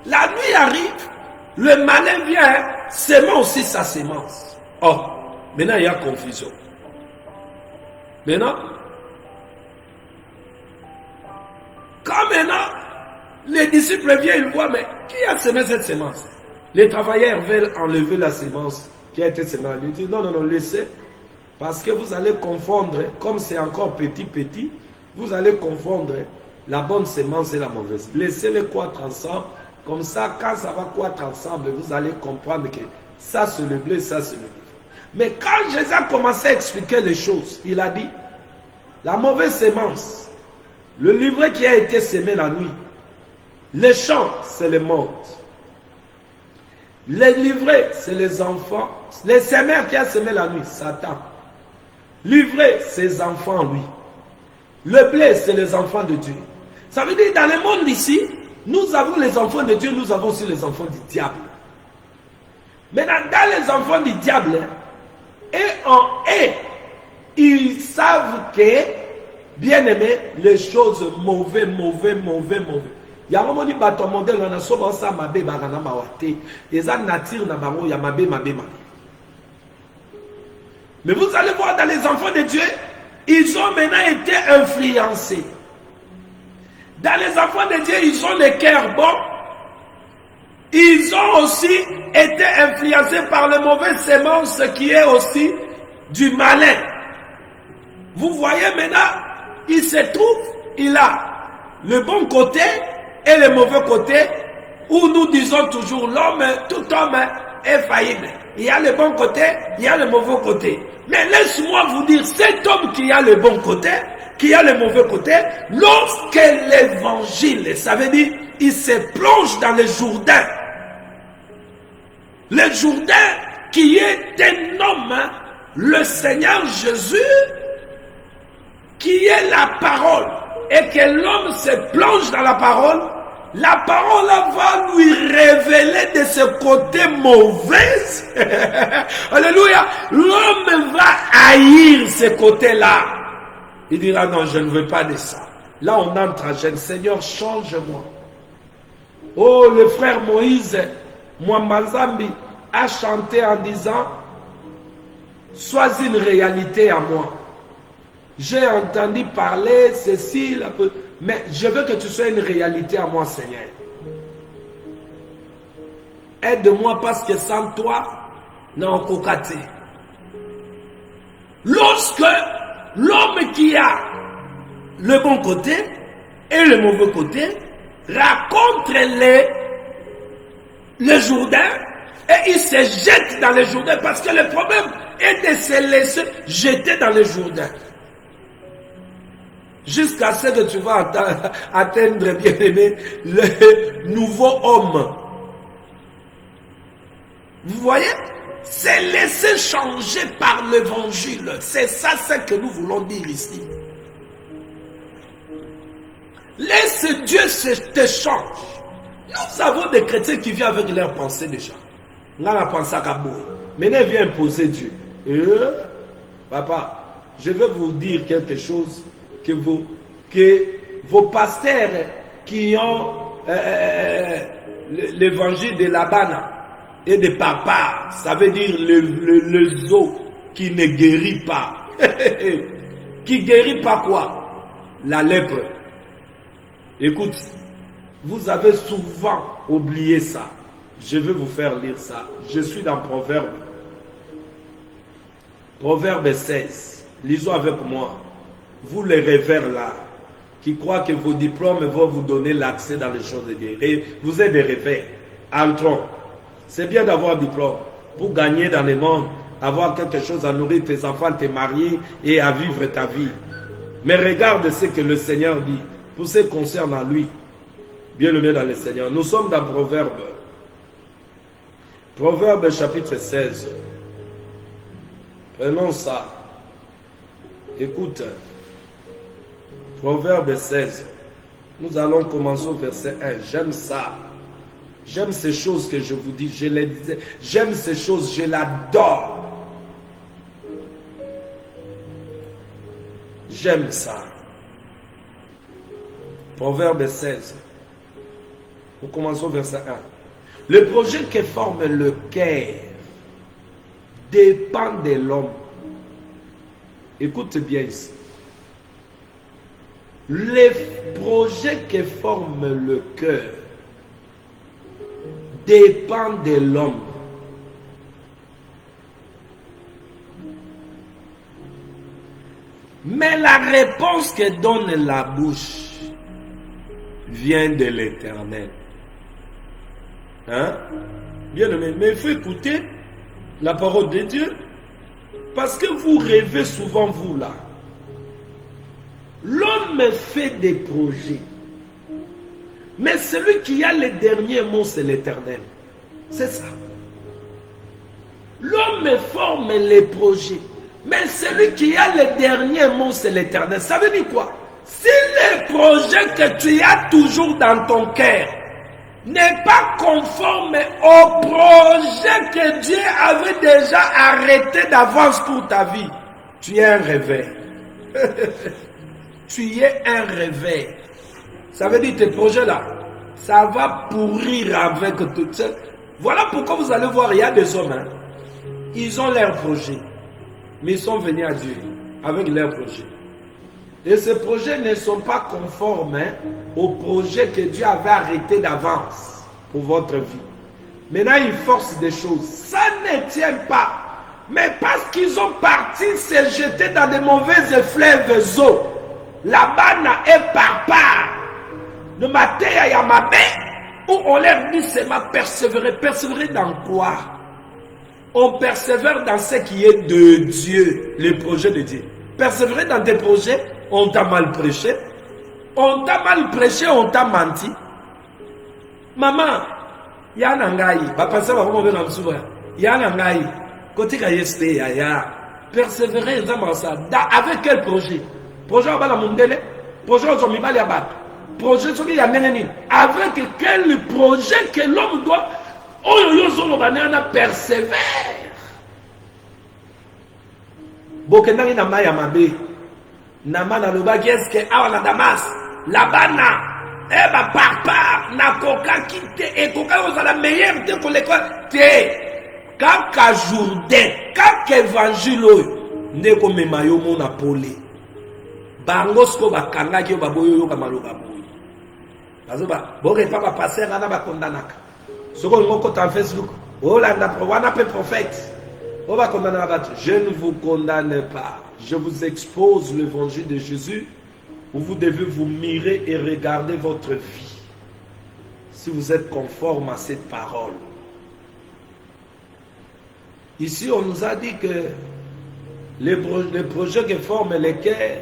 La nuit arrive, le malin vient, sème aussi sa semence. Oh, maintenant il y a confusion. Maintenant, les disciples viennent, ils voient, mais qui a semé cette semence? Les travailleurs veulent enlever la semence qui a été semée. Ils disent, non, laissez, parce que vous allez confondre, comme c'est encore petit, vous allez confondre la bonne semence et la mauvaise. Laissez-les croître ensemble, comme ça, quand ça va croître ensemble, vous allez comprendre que ça c'est le blé, ça c'est le blé. Mais quand Jésus a commencé à expliquer les choses, il a dit, la mauvaise semence, le livret qui a été semé la nuit, les champs, c'est le monde. Les livrets, c'est les enfants. Les semeurs qui a semé la nuit, Satan. Livré, c'est les enfants, lui. Le blé, c'est les enfants de Dieu. Ça veut dire, dans le monde ici, nous avons les enfants de Dieu, nous avons aussi les enfants du diable. Maintenant, dans les enfants du diable, ils savent que, bien aimé, les choses mauvaises. Il y a un moment où il y a souvent ça mabe bagana mawate. Ils ont nature na bango ya mabe. Mais vous allez voir dans les enfants de Dieu, ils ont maintenant été influencés. Dans les enfants de Dieu, ils ont des cœurs bons. Ils ont aussi été influencés par les mauvaises semences qui est aussi du malin. Vous voyez maintenant, il se trouve, il a le bon côté et le mauvais côté, où nous disons toujours l'homme, tout homme est faillible. Il y a le bon côté, il y a le mauvais côté. Mais laisse-moi vous dire, cet homme qui a le bon côté, qui a le mauvais côté, lorsque l'évangile, ça veut dire, il se plonge dans le Jourdain. Le Jourdain qui est un homme, le Seigneur Jésus, qui est la parole, et que l'homme se plonge dans la parole va lui révéler de ce côté mauvais. Alléluia. L'homme va haïr ce côté-là. Il dira, non, je ne veux pas de ça. Là, on entre à jeune. Seigneur, change-moi. Oh, le frère Moïse, Mwambazambi, a chanté en disant, sois une réalité à moi. J'ai entendu parler ceci, mais je veux que tu sois une réalité à moi, Seigneur. Aide-moi parce que sans toi, non, cocaté. Lorsque l'homme qui a le bon côté et le mauvais côté rencontre le Jourdain et il se jette dans le Jourdain parce que le problème est de se laisser jeter dans le Jourdain. Jusqu'à ce que tu vas atteindre, bien aimé, le nouveau homme. Vous voyez? C'est laisser changer par l'évangile. C'est ça ce que nous voulons dire ici. Laisse Dieu te change. Nous avons des chrétiens qui viennent avec leurs pensées déjà. Là, on a pensé à Kabou. Maintenant, il vient imposer Dieu. Papa, je vais vous dire quelque chose que vos pasteurs qui ont l'évangile de Labana et de papa, ça veut dire le zoo qui ne guérit pas. Qui guérit pas quoi? La lèpre. Écoute, vous avez souvent oublié ça. Je vais vous faire lire ça. Je suis dans Proverbe. Proverbe 16. Lisons avec moi. Vous les rêveurs là, qui croient que vos diplômes vont vous donner l'accès dans les choses de Dieu. Vous êtes des rêveurs. Entrons. C'est bien d'avoir un diplôme pour gagner dans le monde, avoir quelque chose à nourrir tes enfants, te marier et à vivre ta vie. Mais regarde ce que le Seigneur dit. Pour ce qui concerne à lui, bien-aimé dans le Seigneur. Nous sommes dans Proverbe. Proverbe chapitre 16. Prenons ça. Écoute. Proverbe 16. Nous allons commencer au verset 1. J'aime ça. J'aime ces choses que je vous dis. Je les disais. J'aime ces choses. Je l'adore. J'aime ça. Proverbe 16. Nous commençons au verset 1. Le projet qui forme le cœur dépend de l'homme. Écoute bien ici. Les projets qui forment le cœur dépendent de l'homme. Mais la réponse que donne la bouche vient de l'Éternel. Hein? Bien aimé, mais il faut écouter la parole de Dieu. Parce que vous rêvez souvent, vous là. L'homme fait des projets. Mais celui qui a le dernier mot, c'est l'Éternel. C'est ça. L'homme forme les projets. Mais celui qui a le dernier mot, c'est l'Éternel. Ça veut dire quoi? Si le projet que tu as toujours dans ton cœur n'est pas conforme au projet que Dieu avait déjà arrêté d'avance pour ta vie, tu es un rêveur. Tu es un rêveur. Ça veut dire tes projets là, ça va pourrir avec tout ça. Voilà pourquoi vous allez voir, il y a des hommes, hein, ils ont leurs projets, mais ils sont venus à Dieu avec leurs projets. Et ces projets ne sont pas conformes au projet que Dieu avait arrêté d'avance pour votre vie. Maintenant, ils forcent des choses. Ça ne tient pas. Mais parce qu'ils ont parti se jeter dans de mauvaises fleuves eaux. Là-bas, est par part. Le matin, il y a ma main où on leur dit seulement persévérer. Persévérer dans quoi? On persévère dans ce qui est de Dieu, les projets de Dieu. Persévérer dans tes projets, on t'a mal prêché. On t'a mal prêché, on t'a menti. Maman, il y a un angaï. Parce que il y a un angaï. Côté KSP, il y a persévérer dans ça. Avec quel projet? Projet à la Mundele, projet aux hommes, projet sur les Aménénines. Avec quel projet que l'homme doit. Persévère. Bokenari na maya mabe. Nama na loba geske awa na Damas. Labana. Eba papa. Na koka kite. E koka ozala meilleur te ko l'école. Te. Kaka Jourdain. Kaka évangile. Ndeko memayo mona pole. Bangosko bakanga ki baboyo yo kamaloba boy. Bazoba. Boke papa passer ana ba kondanaka. Soko ngoko ta Facebook. Oh là wana pe prophète. Je ne vous condamne pas. Je vous expose l'évangile de Jésus où vous devez vous mirer et regarder votre vie. Si vous êtes conforme à cette parole. Ici, on nous a dit que les projets qui forment les cœurs,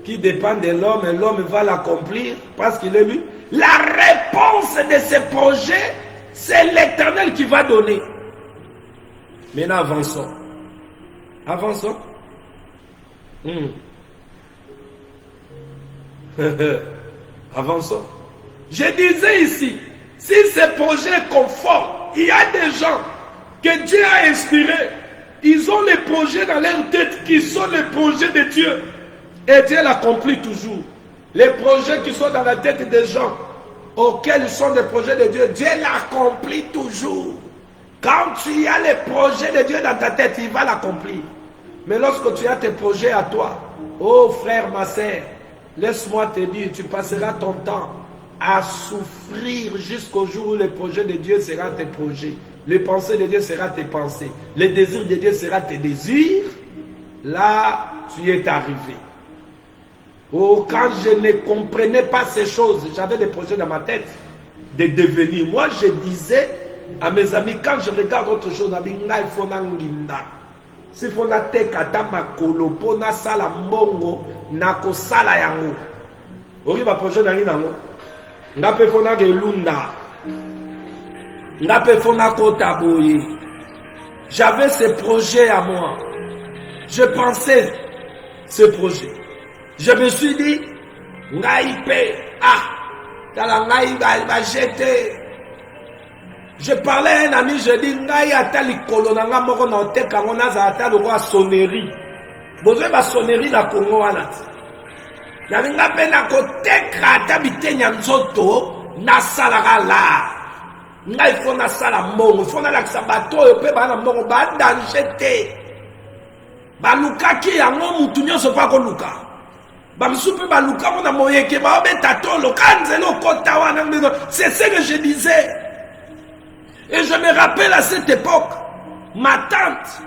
qui dépendent de l'homme, et l'homme va l'accomplir parce qu'il est lui. La réponse de ces projets, c'est l'Éternel qui va donner. Maintenant, avançons. Avançons. Avançons. Je disais ici, si ces projets conformes, il y a des gens que Dieu a inspirés, ils ont les projets dans leur tête qui sont les projets de Dieu. Et Dieu l'accomplit toujours. Les projets qui sont dans la tête des gens, auxquels sont des projets de Dieu, Dieu l'accomplit toujours. Quand tu as les projets de Dieu dans ta tête, il va l'accomplir. Mais lorsque tu as tes projets à toi, oh frère, ma sœur, laisse-moi te dire, tu passeras ton temps à souffrir jusqu'au jour où les projets de Dieu seront tes projets. Les pensées de Dieu seront tes pensées. Les désirs de Dieu seront tes désirs. Là, tu es arrivé. Oh, quand je ne comprenais pas ces choses, j'avais des projets dans ma tête de devenir. Moi, je disais à mes amis, quand je regarde autre chose, il faut si faut na tekata makolo po na sala mbongo na ko sala yango. Ori ba projet na ni nango. Ngape fo na gelunda. Ngape fo na kota boye. J'avais ce projet à moi. Je pensais ce projet. Je me suis dit, ngaïpe, tala ngaïba va jeter. Je parlais à un ami, je dis, ngaï atali kolonanga moko na oteka ngona za atali roi sonnerie. Bozwe ba sonnerie na Congo wana. Ya nga pe na koteka atabite nyanzoto na salaka la. Ngaï fo na sala mbongo, fo na lakisa bato oyo pe bana mbongo ba danger te. Ba lukaki yango mutu nyonso pa ko luka. C'est ce que je disais. Et je me rappelle à cette époque, ma tante,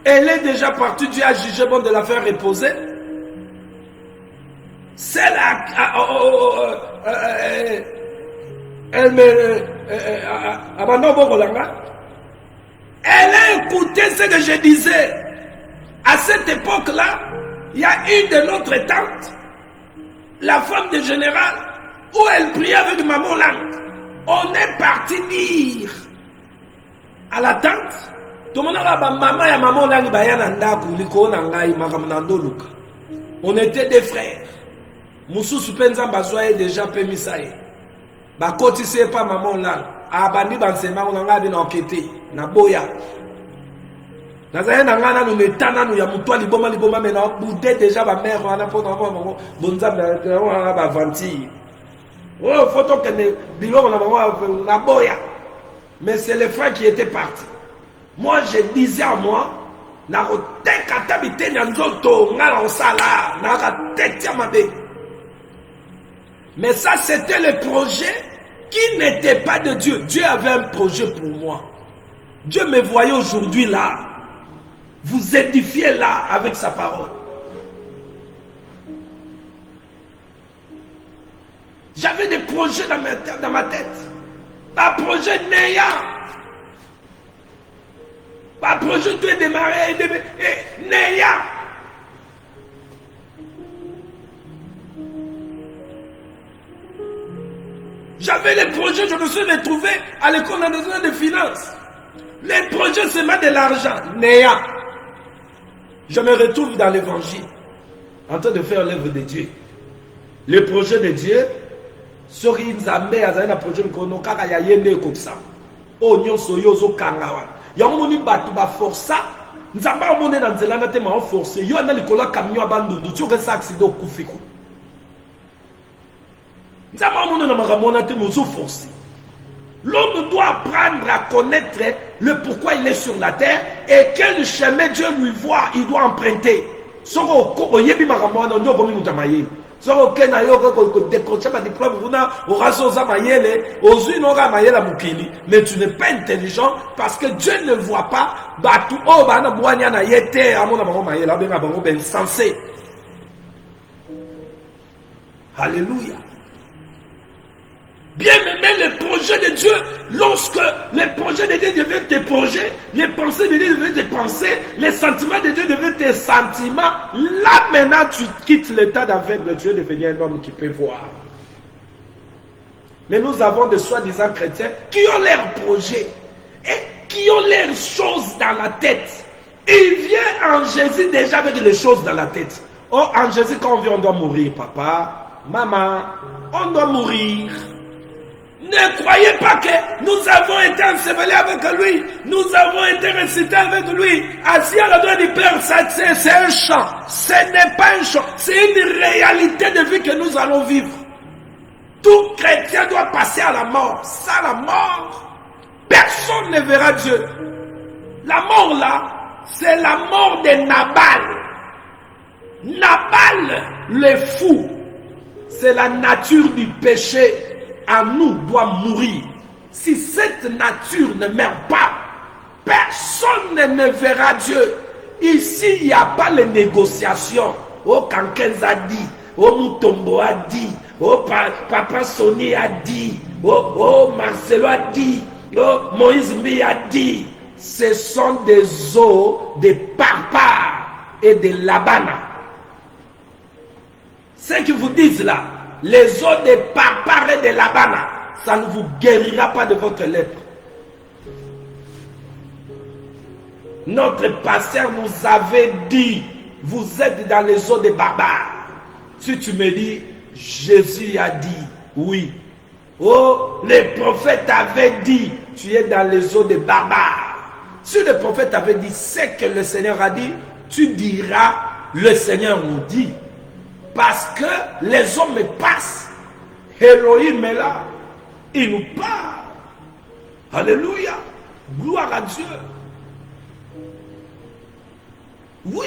elle est déjà partie, Dieu a jugé bon de la faire reposer. Celle elle a écouté ce que je disais. À cette époque-là, il y a une de notre tante, la femme de général, où elle priait avec maman Lang. On est parti dire à la tante, on était des frères. Moussou Supenza Bazoa est déjà permis ça. Bakoti c'est pas maman Lang. Abandi Bansema on a bien enquêté. Na boya. Nazaya nangana nous metana nous ya mutwa liboma mais na boudé déjà ba mère on a pour non bonza ba vanti. Oh photo que ne bilo na boya. Mais c'est les frères qui étaient partis. Moi je disais à moi na koteka tabite nyanzoto ngala osala na katetia mabe. Mais ça c'était le projet qui n'était pas de Dieu. Dieu avait un projet pour moi. Dieu me voyait aujourd'hui là. Vous édifiez là avec sa parole. J'avais des projets dans ma tête. Pas projet Néa. Pas projet de démarrer. Néa. J'avais les projets, je me suis retrouvé à l'école nationale des finances. Les projets, c'est pas de l'argent. Néa. Je me retrouve dans l'évangile, en train de faire l'œuvre de Dieu. Le projet de Dieu, sori nzambe azana projet kono kaka ya yende comme ça. O nyonso yozo kangawa. Ya moni batu ba força, nzamba omone na nzela na te ma forcer. Yo na likola camion abandu, tu que ça accident kufiko. Nzamba omone na makamona te mozo forcer. L'homme doit apprendre à connaître le pourquoi il est sur la terre et quel chemin Dieu lui voit, il doit emprunter. Mais tu n'es pas intelligent parce que Dieu ne voit pas. Alléluia. Bien aimé, le projet de Dieu, lorsque les projets de Dieu deviennent tes projets, les pensées de Dieu deviennent tes pensées, les sentiments de Dieu deviennent tes sentiments, là maintenant tu quittes l'état d'aveugle, Dieu devient un homme qui peut voir. Mais nous avons des soi-disant chrétiens qui ont leurs projets et qui ont les choses dans la tête. Il vient en Jésus déjà avec les choses dans la tête. Oh, en Jésus, quand on vient, on doit mourir, papa, maman, on doit mourir. Ne croyez pas que nous avons été ensevelis avec lui, nous avons été récités avec lui, assis à la droite du Père, c'est un chant, ce n'est pas un chant, c'est une réalité de vie que nous allons vivre. Tout chrétien doit passer à la mort. Ça, la mort, personne ne verra Dieu. La mort là, c'est la mort de Nabal. Nabal, le fou, c'est la nature du péché en nous doit mourir. Si cette nature ne meurt pas, personne ne verra Dieu. Ici, il n'y a pas de négociation. Oh, Kankens a dit, oh, Mutombo a dit, oh, Papa Sony a dit, oh, Marcelo a dit, oh, Moïse Mi a dit. Ce sont des eaux de Parpar et de Labana. Ce que vous dites là, les eaux de Parpar et de Labana, ça ne vous guérira pas de votre lèpre. Notre pasteur nous avait dit, vous êtes dans les eaux des barbares. Si tu me dis, Jésus a dit, oui. Oh, les prophètes avaient dit, tu es dans les eaux des barbares. Si le prophète avait dit ce que le Seigneur a dit, tu diras, le Seigneur nous dit. Parce que les hommes passent. Elohim est là. Il nous parle. Alléluia. Gloire à Dieu. Oui.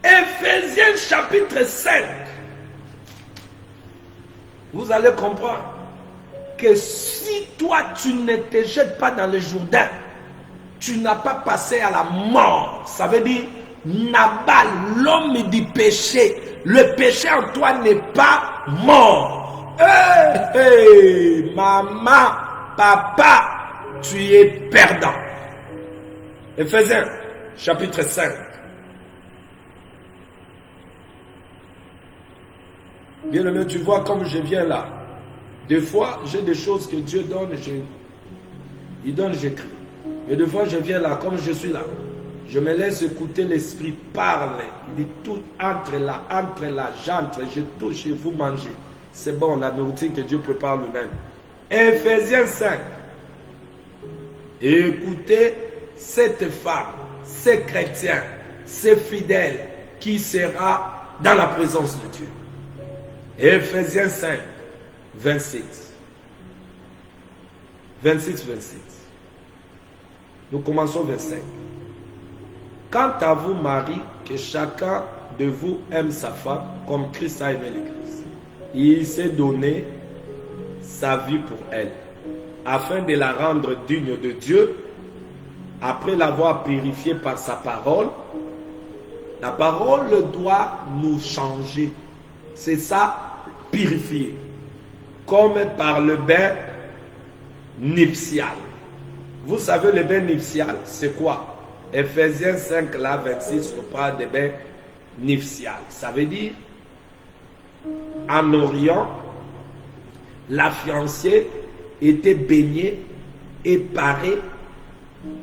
Ephésiens chapitre 5. Vous allez comprendre que si toi tu ne te jettes pas dans le Jourdain, tu n'as pas passé à la mort. Ça veut dire Nabal, l'homme du péché. Le péché en toi n'est pas mort. Maman, papa, tu es perdant. Ephésiens chapitre 5. Bien-aimé, tu vois comme je viens là. Des fois, j'ai des choses que Dieu donne, il donne, j'écris. Et des fois, je viens là, comme je suis là. Je me laisse écouter l'Esprit parler. Il dit tout entre là, j'entre, je touche et vous mangez. C'est bon, la nourriture que Dieu prépare lui-même. Ephésiens 5. Écoutez cette femme, ces chrétiens, ces fidèles qui sera dans la présence de Dieu. Ephésiens 5, 27. 26, 27. Nous commençons 25. Quant à vous, Marie, que chacun de vous aime sa femme comme Christ a aimé l'Église. Il s'est donné sa vie pour elle, afin de la rendre digne de Dieu, après l'avoir purifiée par sa parole. La parole doit nous changer. C'est ça, purifier. Comme par le bain nuptial. Vous savez, le bain nuptial, c'est quoi? Ephésiens 5, là, 26, on parle de bain nuptial. Ça veut dire, en Orient, la fiancée était baignée et parée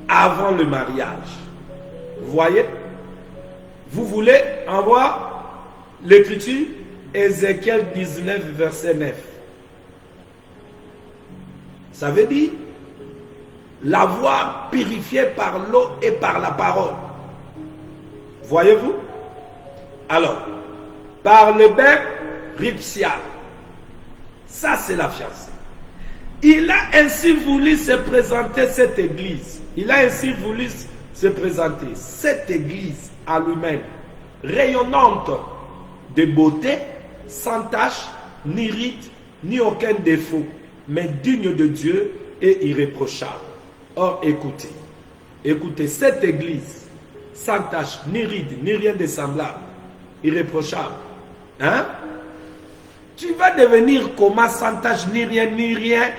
avant le mariage. Vous voyez? Vous voulez en voir l'écriture? Ézéchiel 19, verset 9. Ça veut dire l'avoir purifié par l'eau et par la parole. Voyez-vous? Alors, par le bain nuptial, ça c'est la fiancée. Il a ainsi voulu se présenter cette église. Il a ainsi voulu se présenter cette église à lui-même, rayonnante de beauté, sans tache, ni ride, ni aucun défaut, mais digne de Dieu et irréprochable. Or, écoutez, cette église, sans tache, ni ride, ni rien de semblable, irréprochable, hein? Tu vas devenir comment sans tache, ni rien, ni rien,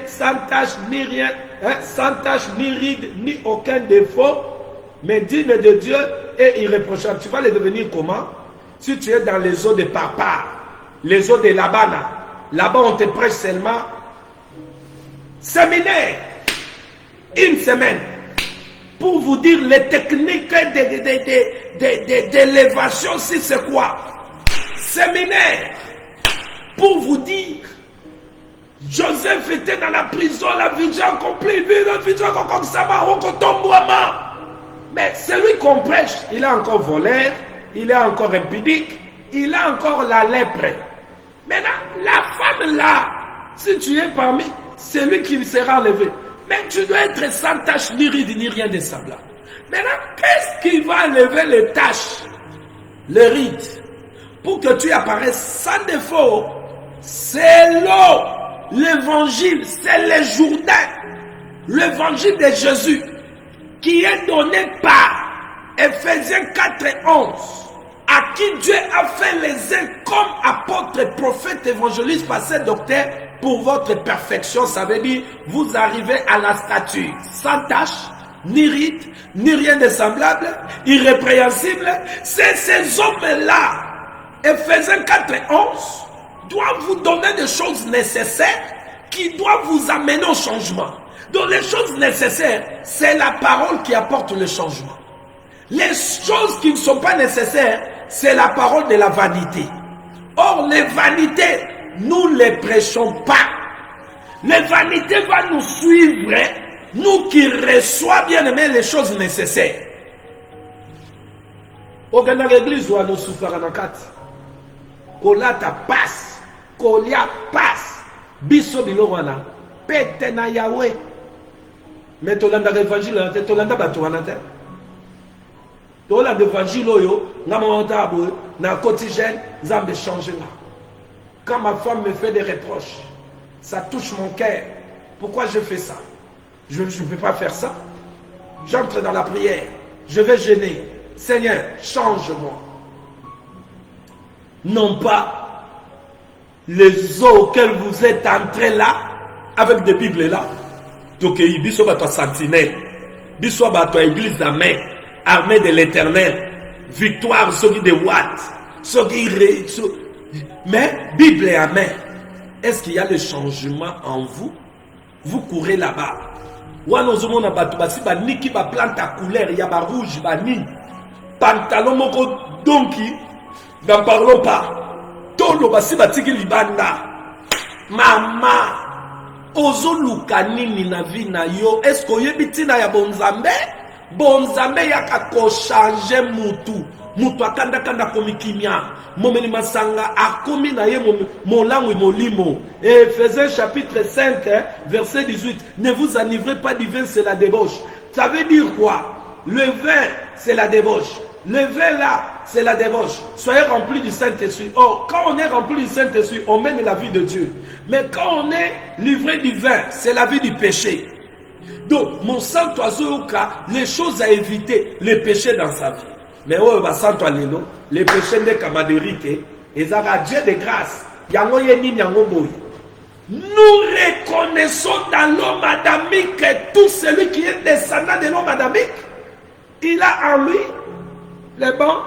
sans tache, ni rien, hein? Sans tache, ni ride, ni aucun défaut, mais digne de Dieu et irréprochable. Tu vas le devenir comment? Si tu es dans les eaux de Papa, les eaux de Labana, là-bas on te prêche seulement Séminaire, une semaine, pour vous dire les techniques d'élévation, si c'est quoi. Séminaire, pour vous dire, Joseph était dans la prison, la vision accomplie, la vision comme ça, mais celui qu'on prêche, il est encore voleur, il est encore impudique, il a encore la lèpre. Maintenant, la femme là, si tu es parmi, c'est lui qui sera enlevé. Mais tu dois être sans tache, ni ride, ni rien de semblable. Maintenant, qu'est-ce qui va enlever les taches, les rides, pour que tu apparaisses sans défaut? C'est l'eau, l'évangile, c'est le Jourdain, l'évangile de Jésus, qui est donné par Ephésiens 4 et 11, à qui Dieu a fait les uns comme apôtres, prophètes, évangélistes, pasteurs, docteurs, pour votre perfection. Ça veut dire, vous arrivez à la stature sans tache, ni ride, ni rien de semblable, irrépréhensible. C'est ces hommes-là, Ephésiens 4 et 11, doivent vous donner des choses nécessaires qui doivent vous amener au changement. Donc les choses nécessaires, c'est la parole qui apporte le changement. Les choses qui ne sont pas nécessaires, c'est la parole de la vanité. Or, les vanités, nous ne les prêchons pas. Les vanités vont nous suivre, nous qui reçoivons bien aimé les choses nécessaires. Au Ghana, l'église, nous souffrons en quatre. Kolata passe, Kolia passe, Biso Bilowana, Pete na Yahweh. Mais tolanda l'évangile, tolanda batuanate. Tolanda l'évangile, na montagne, na quotidien, ça me change là. Quand ma femme me fait des reproches, ça touche mon cœur. Pourquoi je fais ça? Je ne peux pas faire ça. J'entre dans la prière, je vais gêner. Seigneur, change-moi. Non pas les eaux auxquelles vous êtes entrés là, avec des Bibles là. Donc, il y a sentinelle, il y a église d'Amen, armée de l'éternel, victoire, ceux de Watt, ceux qui. Mais, Bible et Amen, est-ce qu'il y a le changement en vous? Vous courez là-bas. Wanozomon a batubasi, ba niki ba plante à couleur, il y a ba rouge, ba ni. Pantalon moko donki, n'en parlons pas. Tolo basi batiki libanda. Mama. Ozo luka nini na vi na yo. Est-ce que yebiti na ya bonzambe? Bonzambe yaka ko changer mutu. Mutu akanda kanda komikimia. Momeni masanga akomi na ye molangu molimo. Ephésiens chapitre 5 verset 18. Ne vous enivrez pas du vin, c'est la débauche. Ça veut dire quoi? Le vin, c'est la débauche. Le vin là, c'est la débauche. Soyez remplis du Saint-Esprit. Oh, quand on est rempli du Saint-Esprit, on mène la vie de Dieu. Mais quand on est livré du vin, c'est la vie du péché. Donc, mon saint oiseau, les choses à éviter, les péchés dans sa vie. Mais oh, les péchés de Kamadérique, ils ont Dieu de grâce. Nous reconnaissons dans l'homme adamique que tout celui qui est descendant de l'homme adamique, il a en lui le bon,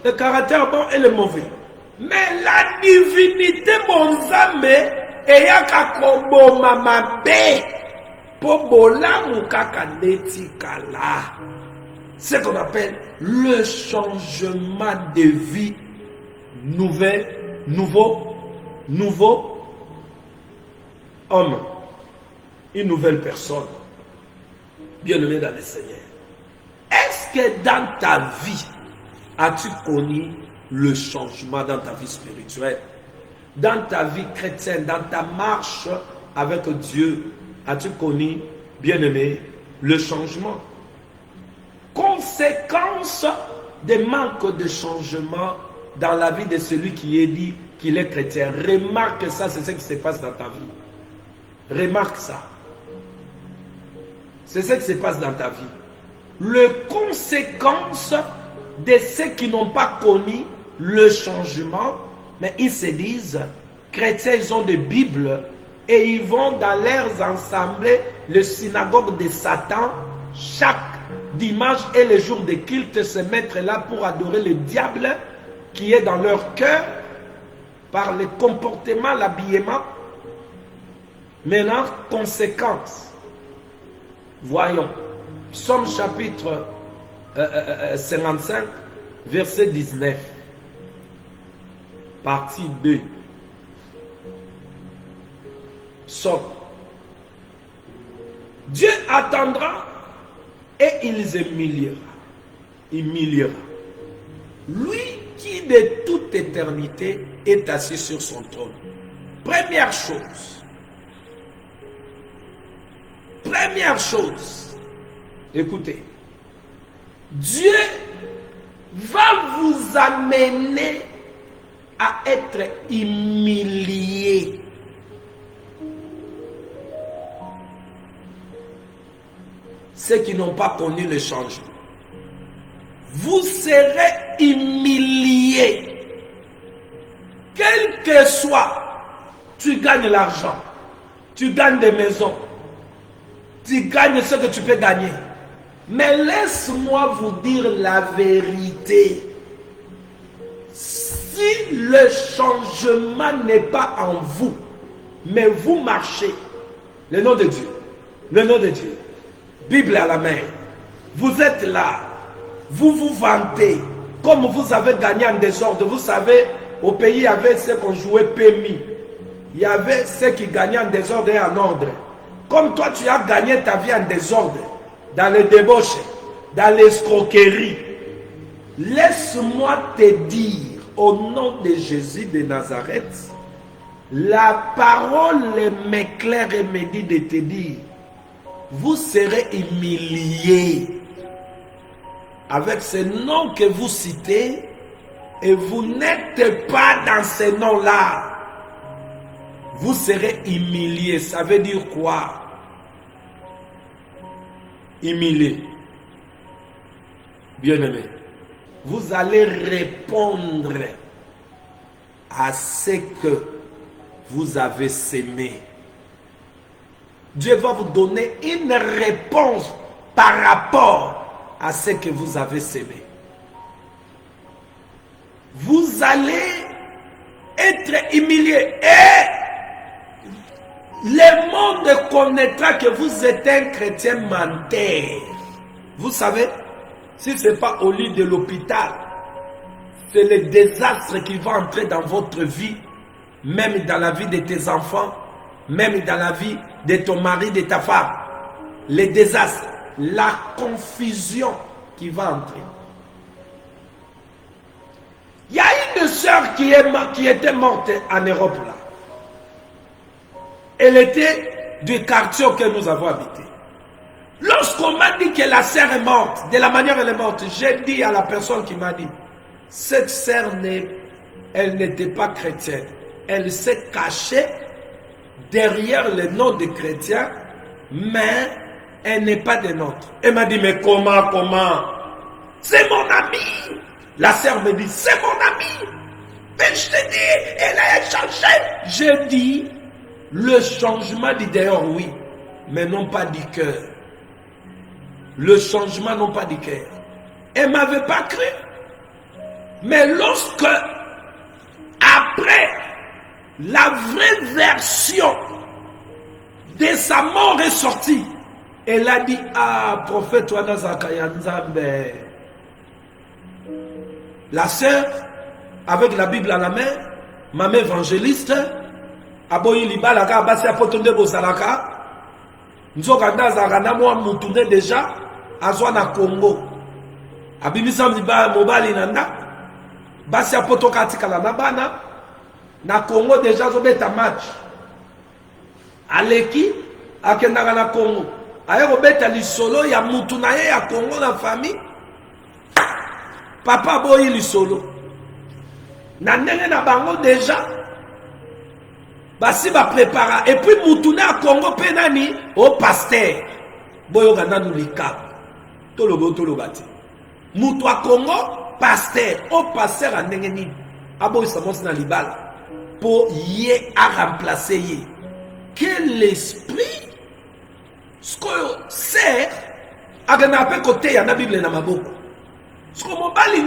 le caractère bon et le mauvais. Mais la divinité, mon âme, et yakobo mamabe, pobola mukaka netikala. C'est ce qu'on appelle le changement de vie nouveau homme, une nouvelle personne, bien-aimé dans le Seigneur. Est-ce que dans ta vie, as-tu connu le changement dans ta vie spirituelle? Dans ta vie chrétienne, dans ta marche avec Dieu, as-tu connu, bien-aimé, le changement? Conséquence des manques de changement dans la vie de celui qui est dit qu'il est chrétien. Remarque ça, c'est ce qui se passe dans ta vie. Remarque ça. C'est ce qui se passe dans ta vie. Les conséquences de ceux qui n'ont pas connu le changement, mais ils se disent, chrétiens, ils ont des Bibles et ils vont dans leurs assemblées, le synagogue de Satan, chaque dimanche et les jours de culte, se mettre là pour adorer le diable qui est dans leur cœur par le comportement, l'habillement. Maintenant, conséquence. Voyons. Psaume chapitre 55, verset 19. Partie 2. Psaume. Dieu attendra et ils humiliera. Lui qui de toute éternité est assis sur son trône. Première chose, écoutez, Dieu va vous amener à être humilié. Ceux qui n'ont pas connu le changement. Vous serez humiliés. Quel que soit, tu gagnes l'argent, tu gagnes des maisons, tu gagnes ce que tu peux gagner. Mais laisse-moi vous dire la vérité. Si le changement n'est pas en vous, mais vous marchez, le nom de Dieu, Bible à la main, vous êtes là, vous vous vantez, comme vous avez gagné en désordre. Vous savez, au pays, il y avait ceux qu'on jouait PMI. Il y avait ceux qui gagnaient en désordre et en ordre. Comme toi, tu as gagné ta vie en désordre, dans les débauches, dans l'escroquerie. Laisse-moi te dire, au nom de Jésus de Nazareth, la parole m'éclaire et me dit de te dire, vous serez humiliés avec ce nom que vous citez et vous n'êtes pas dans ce nom-là. Vous serez humiliés. Ça veut dire quoi? Humilié. Bien-aimé, vous allez répondre à ce que vous avez sémé. Dieu va vous donner une réponse par rapport à ce que vous avez sémé. Vous allez être humilié et le monde connaîtra que vous êtes un chrétien menteur. Vous savez, si ce n'est pas au lit de l'hôpital, c'est le désastre qui va entrer dans votre vie, même dans la vie de tes enfants, même dans la vie de ton mari, de ta femme. Le désastre, la confusion qui va entrer. Il y a une sœur qui était morte en Europe là. Elle était du quartier auquel nous avons habité. Lorsqu'on m'a dit que la sœur est morte, de la manière elle est morte, j'ai dit à la personne qui m'a dit, cette sœur, elle n'était pas chrétienne. Elle s'est cachée derrière le nom de chrétien, mais elle n'est pas des nôtres. Elle m'a dit, mais comment? C'est mon ami. La sœur me dit, c'est mon ami. Mais je te dis, elle a changé. J'ai dit, le changement du dehors, oui, mais non pas du cœur. Le changement, non pas du cœur. Elle ne m'avait pas cru. Mais lorsque, après, la vraie version de sa mort est sortie, elle a dit, ah, prophète Wana Zakaya Nzambe. La sœur, avec la Bible à la main, maman évangéliste, aboyi libalaka basi apotonde bozalaka, nzokanda zakana mwa mutune déjà, azwa na Congo. Abimisa mliba mobali nanda, basi apotoka tikala na bana, na Congo déjà zobeta match. Aleki, akendaka na Congo. Aye robeta lisolo ya mutu na ye ya Congo na famille. Papa boyi lisolo. Na ndenge na bango déjà. Basi ba prépara. Et puis mutu na Congo pe nani au pasteur. Boyo ganda nulika. Tolobo bati. Mutu a Congo pasteur. Au pasteur a ndenge ni. Aboyi samos na libala. Pour y a remplacer ye. Quel esprit ce que c'est agana pe côté ya na Bible na maboko. Ce que mobali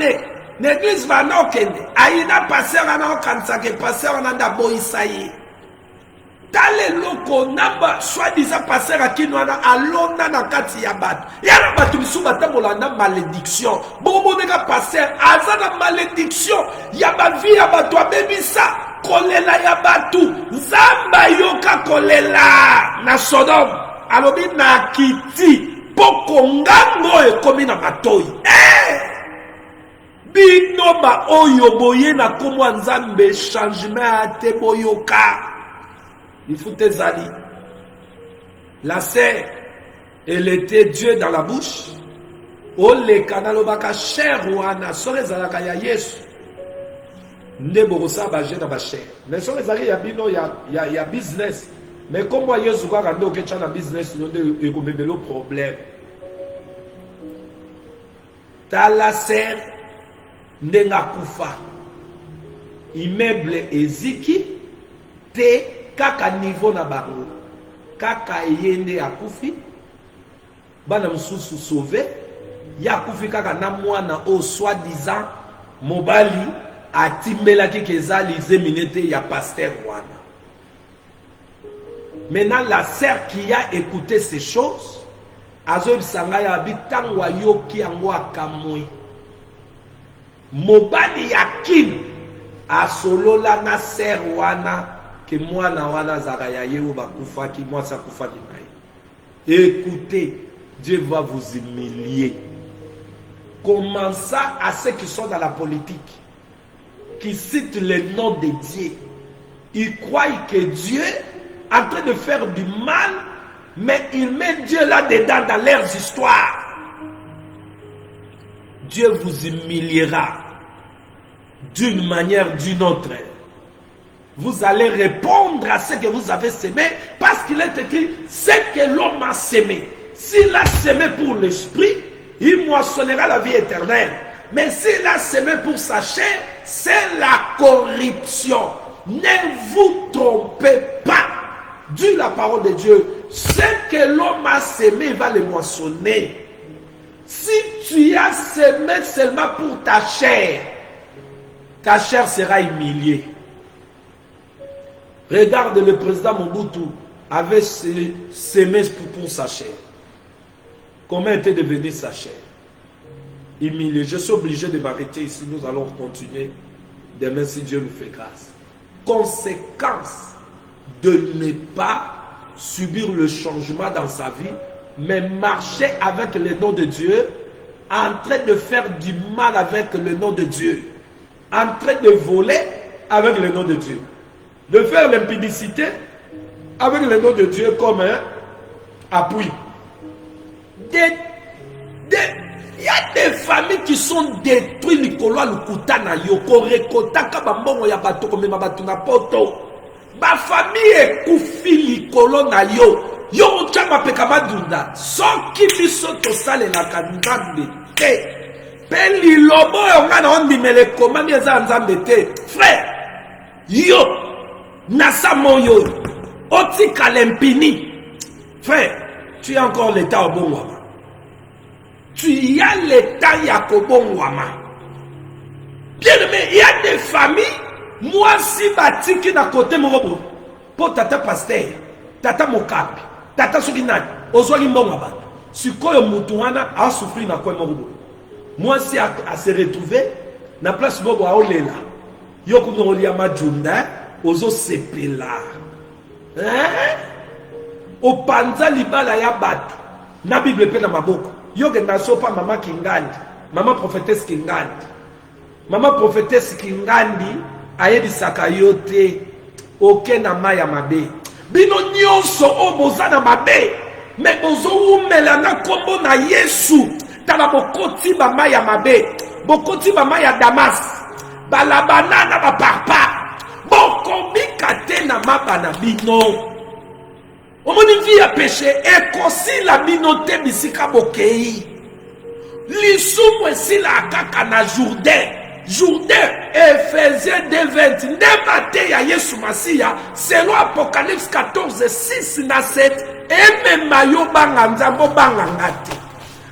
l'église va na okende aina passer na okanisa ke passer na nda boyisaye. tale loko namba soi-disant passer à kinwana alona na kati ya bato yana bato misu batambola na malédiction bomoneka passer aza na malédiction ya bavi ya bato abebisa kolela ya bato nzamba yoka kolela na Sodome alobi na kiti poko ngango ekomi na matoi bino ba oyo boye na komwa nzambe changement ate boyoka. Il faut tes alliés. La sœur, elle était Dieu dans la bouche. Ole kanalobaka cher wana sore zalaka ya Yesu. Nde borosa ba na ba cher. Mais sore zali ya bino ya business. Mais comme Yesu kwa kando ke chana business no de ekomebelo problème. Ta la sœur ndenga kufa. Immeuble eziki te kaka niveau na bango kaka yende akufi bana mususu sauvé ya kufi kaka na mwana o soi-disant mobali atimbelaki kezali zeminete ya pasteur wana. Maintenant la sœur qui a écouté ces choses azobisanga ya bitango yoki yango akamoi mobali yakin asolola na sœur wana que moi na wana zakaya yeo bakufa ki moi ça kufa ni. Écoutez, Dieu va vous humilier. Comment ça à ceux qui sont dans la politique, qui citent le nom de Dieu, ils croient que Dieu est en train de faire du mal, mais ils mettent Dieu là-dedans dans leurs histoires. Dieu vous humiliera d'une manière ou d'une autre. Vous allez répondre à ce que vous avez semé, parce qu'il est écrit, ce que l'homme a semé. S'il a semé pour l'esprit, il moissonnera la vie éternelle. Mais s'il a semé pour sa chair, c'est la corruption. Ne vous trompez pas. Dit la parole de Dieu, ce que l'homme a semé, il va le moissonner. Si tu as semé seulement pour ta chair sera humiliée. Regarde, le président Mobutu avait semé pour sa chair. Comment était devenu sa chair? Humilié. Je suis obligé de m'arrêter ici. Nous allons continuer demain si Dieu nous fait grâce. Conséquence de ne pas subir le changement dans sa vie, mais marcher avec le nom de Dieu, en train de faire du mal avec le nom de Dieu, en train de voler avec le nom de Dieu, de faire l'impudicité avec le nom de Dieu comme un appui. Il y a des familles qui sont détruites. Nicolas Lukutana Yoko Rekota Kabambongo Yabato comme Mabatuna Poto. Ma famille est koufi Nicolo na yo. Yo chama pekamadunda. Sans qui biso to sale la kandambe. Peli lobo yongana ondi mele komandi eza nzambe te. Frère, yo nasa moyo oti kalempini. Frère, tu as encore l'état au bon wama. Tu as l'état Yakobon wama. Bien aimé, il y a des familles, moi si batiki na côté morobo, pour tata pasteur, tata mokapi, tata sukinani, ozwaki mbongo ba. Sikoyo mutuana a souffrir na kwa morobo. Moi si a se retrouver na place bobo a olela. Yoko no olia majunda, ozo sepela. Opanza libala ya batu. Na Bible pe na maboko. Yoke na sopa mama Kingandi, mama prophétesse Kingandi. Mama prophétesse Kingandi ayebisaka yote oke na maya mabe. Bino nyonso o bozana mabe, me bozo umela na kombo na Yesu. Tala bokoti ba maya mabe, bokoti ba maya Damas, balabana na ba parpa. Bokombika te na mabana bino. Omoni vie à péché, et kosi la minote bisika bokei. Lisumu esi la kaka na Jourdain. Jourdain, Ephésiens 2:20. Ndemate ya Yesu Masiya, selon Apocalypse 14:6 na 7. Eme mayo banga nzambo banga ngate.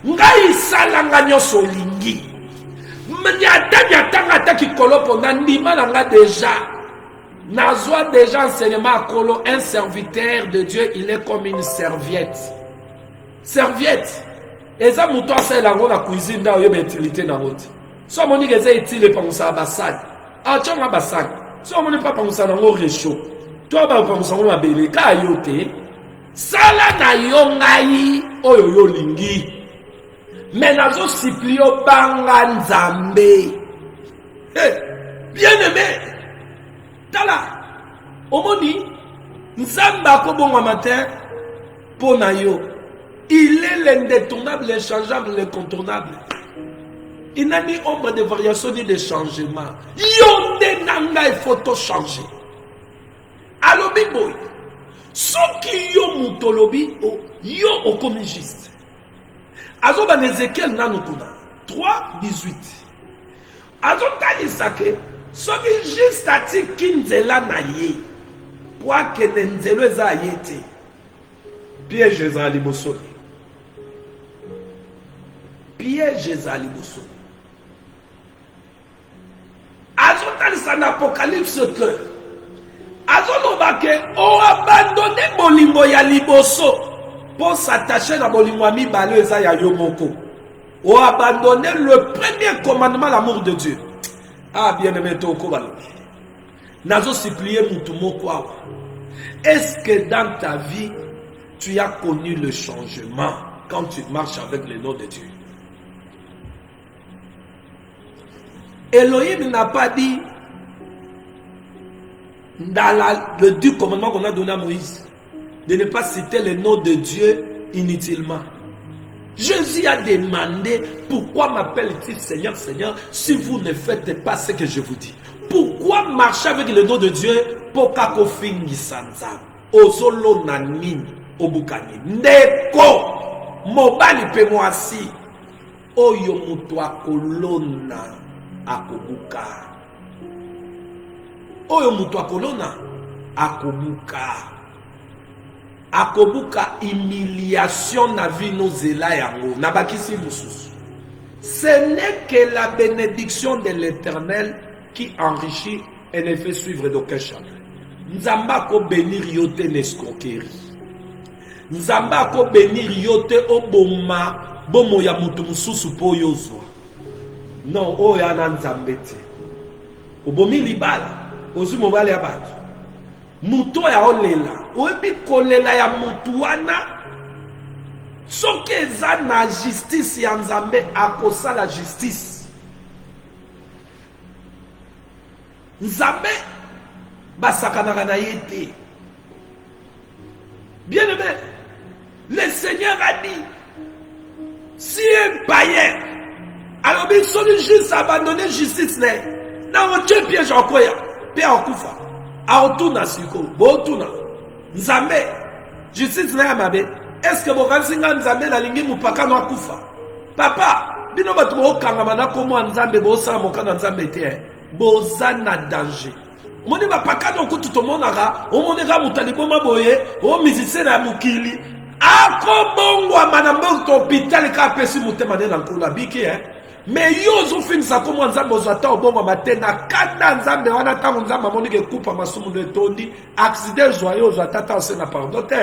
Ngai salanga nyoso lingi. Mnyata nyatanga taki kolopo na ndima nga deja. Nazwa déjà enseignement à Kolo, un serviteur de Dieu, il est comme une serviette. Serviette. Et ça, mouton, c'est la cuisine, là, il y a une utilité dans l'autre. Si on dit que c'est utile pour ça, bassade. Ah, tu as un bassade. Si on dit pas pour ça, on a réchaud. Toi, pour ça, on a belé. Quand il y a sala na yongai, oyo yo lingi. Mais nazo siplio banga nzambe. Bien aimé. Tala. Omoni, nzamba kobonga matin, pona yo. Il est l'indétournable, l'inchangeable, l'incontournable. Il n'a ni ombre de variation ni de changement. Yonde nanga, il faut tout changer. Alobi boy. Soki yo mutolobi, yo okomi juste. Azo ban Ezekiel nanukuna. 3:18. Azo tali sake. Soki juste ati kinzela na ye. Pour que nenzelo eza yete. Piège eza libosoli. Piège eza libosoli. Azo tali sa n'Apocalypse que Azoloba ke o abandonné bolingo ya liboso pour s'attacher na bolingo ya mibale eza ya yo moko. O abandonné le premier commandement, l'amour de Dieu. Ah bien aimé toko balobi. Nazo supplier mutu moko awa. Est-ce que dans ta vie tu as connu le changement quand tu marches avec le nom de Dieu? Elohim n'a pas dit dans le 10 commandement qu'on a donné à Moïse, de ne pas citer le nom de Dieu inutilement. Jésus a demandé, pourquoi m'appelle-t-il Seigneur, Seigneur, si vous ne faites pas ce que je vous dis? Pourquoi marcher avec le nom de Dieu? Pokako fingi sanza, ozolo nanini, obukani, ndeko, mobali pe mwasi, oyo mutu akolona akobuka. Oyo mutu akolona akobuka. Akobuka humiliation na vino zela yango na bakisi mususu. Ce n'est que la bénédiction de l'Éternel qui enrichit et ne fait suivre d'aucun chagrin. Nzamba ko bénir yote l'escroquerie. Nzamba ko bénir yote oboma bomo ya mutu mususu po yozwa. Non, oya na nzambete. Obomi libala. Ozu mobali ya batu. Muto ya olela. Oebi kolela ya mutu wana. Soki eza na justice ya nzambe akosala justice. Nzambe basakanaka na ye te. Bien aimé, le Seigneur a dit, si un païen, alors il faut juste abandonner justice. Na otie piège en koya. Pe akufa aotuna siko botuna nzambe justice na mabe. Est-ce que bokansinga nzambe na lingi mupaka no akufa? Papa bino batu bokanga na komo nzambe bosala mokana nzambe te boza na danger. Moni bapaka no kutu tomonaka omoneka mutalibo maboye o musicien na mukili akobongwa manambo hôpital ka pesi mutema na nkula biki mais yo ozofinisa komo nzambe ozata obongo matena kanda nzambe wana tango nzambe amoni ke kupa masumu de tondi accident joyeux ozata ta ose na pardon te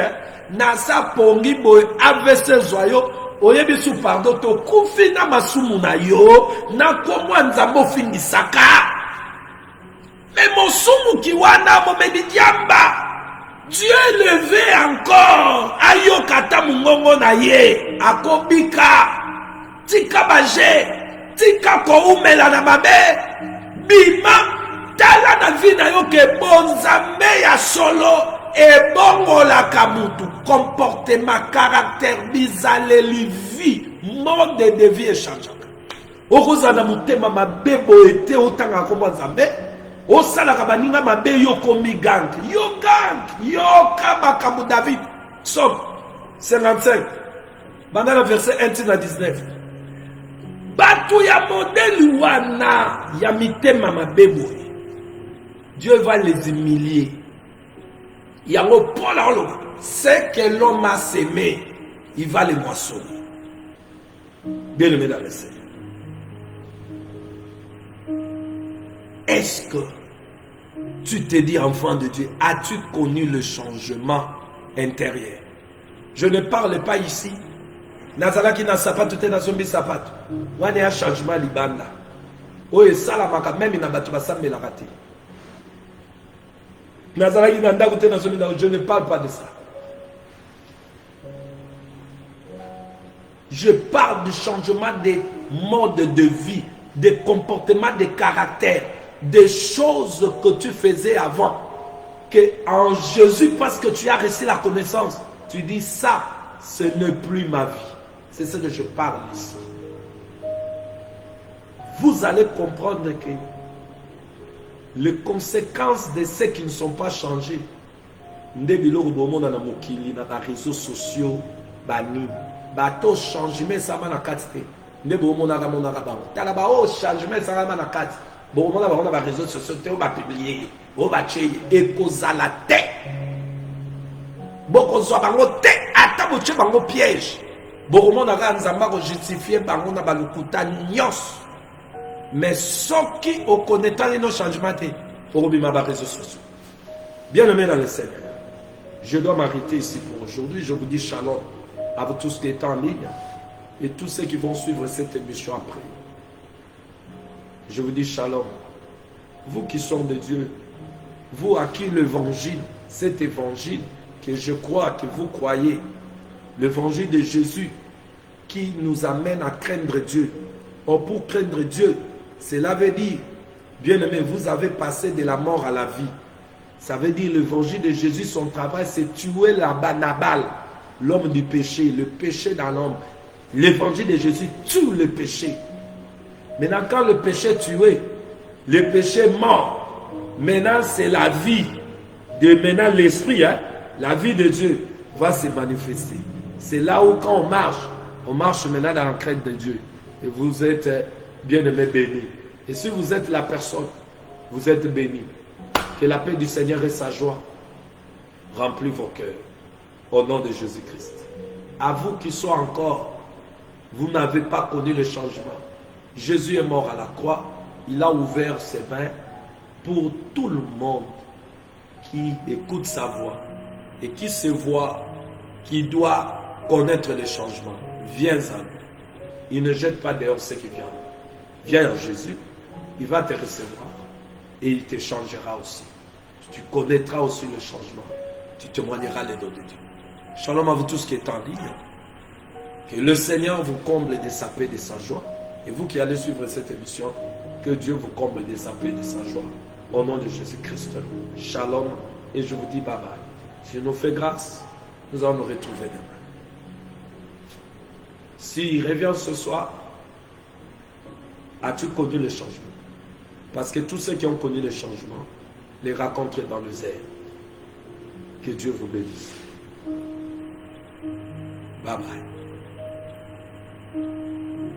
na sa pongi boy AVC joyeux oyebi su pardon to kufi na masumu na yo na komo nzambe ofinisaka mais mosumu ki wana momedi diamba Dieu levé encore ayokata mungongo na ye akobika tika baje tika ko umela na mabe bima tala na vie na yo ke bonzambe ya solo e bongo la kamutu comportement caractère bizaleli vie mode de vie échangeaka okozana mutema mabe boete otanga ko bonzambe osalaka baninga mabe yo komi gang yo kabaka David Somme 55 banda na verset 1 à 19. Batu ya modèle wana ya mitema mabebo. Dieu va les humilier. Yango Paul alo, c'est que l'homme a semé, il va les moissonner. Bien aimé dans le Seigneur. Est-ce que Tu te dis enfant de Dieu, as-tu connu le changement intérieur? Je ne parle pas ici. Nazalaki na sapato te na zombi sapato. Wane ya changement libanda. Oye sala maka même na batu basambela kati. Nazalaki na ndako te na zombi na, je ne parle pas de ça. Je parle du changement des modes de vie, des comportements, des caractères, des choses que tu faisais avant. Que en Jésus, parce que tu as reçu la connaissance, tu dis ça, ce n'est plus ma vie. C'est ce que je parle ici. Vous allez comprendre que les conséquences de ceux qui ne sont pas changés, dans les réseaux sociaux, bato changement ça va na kati ne bo mona ga mona ga ba tala ba o changement ça va na kati bo mona ba na réseaux sociaux te ba publier o ba che e kozala te bo ko zo bango te ata bo che bango piège bo mona ga nzamba ko justifier bango na ba lukuta nyos mais ceux qui au connaîtant nos changements te pour bima ba réseaux sociaux. Bien aimé dans le Seigneur, je dois m'arrêter ici pour aujourd'hui. Je vous dis shalom à vous tous qui êtes en ligne et tous ceux qui vont suivre cette émission après. Je vous dis shalom. Vous qui sont de Dieu, vous à qui l'évangile, cet évangile que je crois que vous croyez, l'évangile de Jésus qui nous amène à craindre Dieu. Or pour craindre Dieu, cela veut dire, bien aimé, vous avez passé de la mort à la vie. Ça veut dire l'évangile de Jésus, son travail, c'est tuer la banabale. L'homme du péché, le péché dans l'homme. L'évangile de Jésus tue le péché. Maintenant, quand le péché est tué, le péché est mort. Maintenant, c'est la vie. De maintenant, l'esprit, hein, la vie de Dieu va se manifester. C'est là où quand on marche maintenant dans la crainte de Dieu. Et vous êtes bien aimé, béni. Et si vous êtes la personne, vous êtes béni. Que la paix du Seigneur et sa joie remplissent vos cœurs. Au nom de Jésus-Christ. À vous qui sont encore, vous n'avez pas connu le changement. Jésus est mort à la croix. Il a ouvert ses mains pour tout le monde qui écoute sa voix et qui se voit, qui doit connaître les changements. Viens à lui. Il ne jette pas dehors ceux qui viennent. Viens à Jésus. Il va te recevoir et il te changera aussi. Tu connaîtras aussi le changement. Tu témoigneras les dons de Dieu. Shalom à vous tous qui êtes en ligne. Que le Seigneur vous comble de sa paix et de sa joie. Et vous qui allez suivre cette émission, que Dieu vous comble de sa paix et de sa joie. Au nom de Jésus-Christ. Shalom. Et je vous dis bye bye. Si nous fait grâce, nous allons nous retrouver demain. S'il revient ce soir, as-tu connu le changement? Parce que tous ceux qui ont connu le changement, les racontent dans les airs. Que Dieu vous bénisse. Bye bye.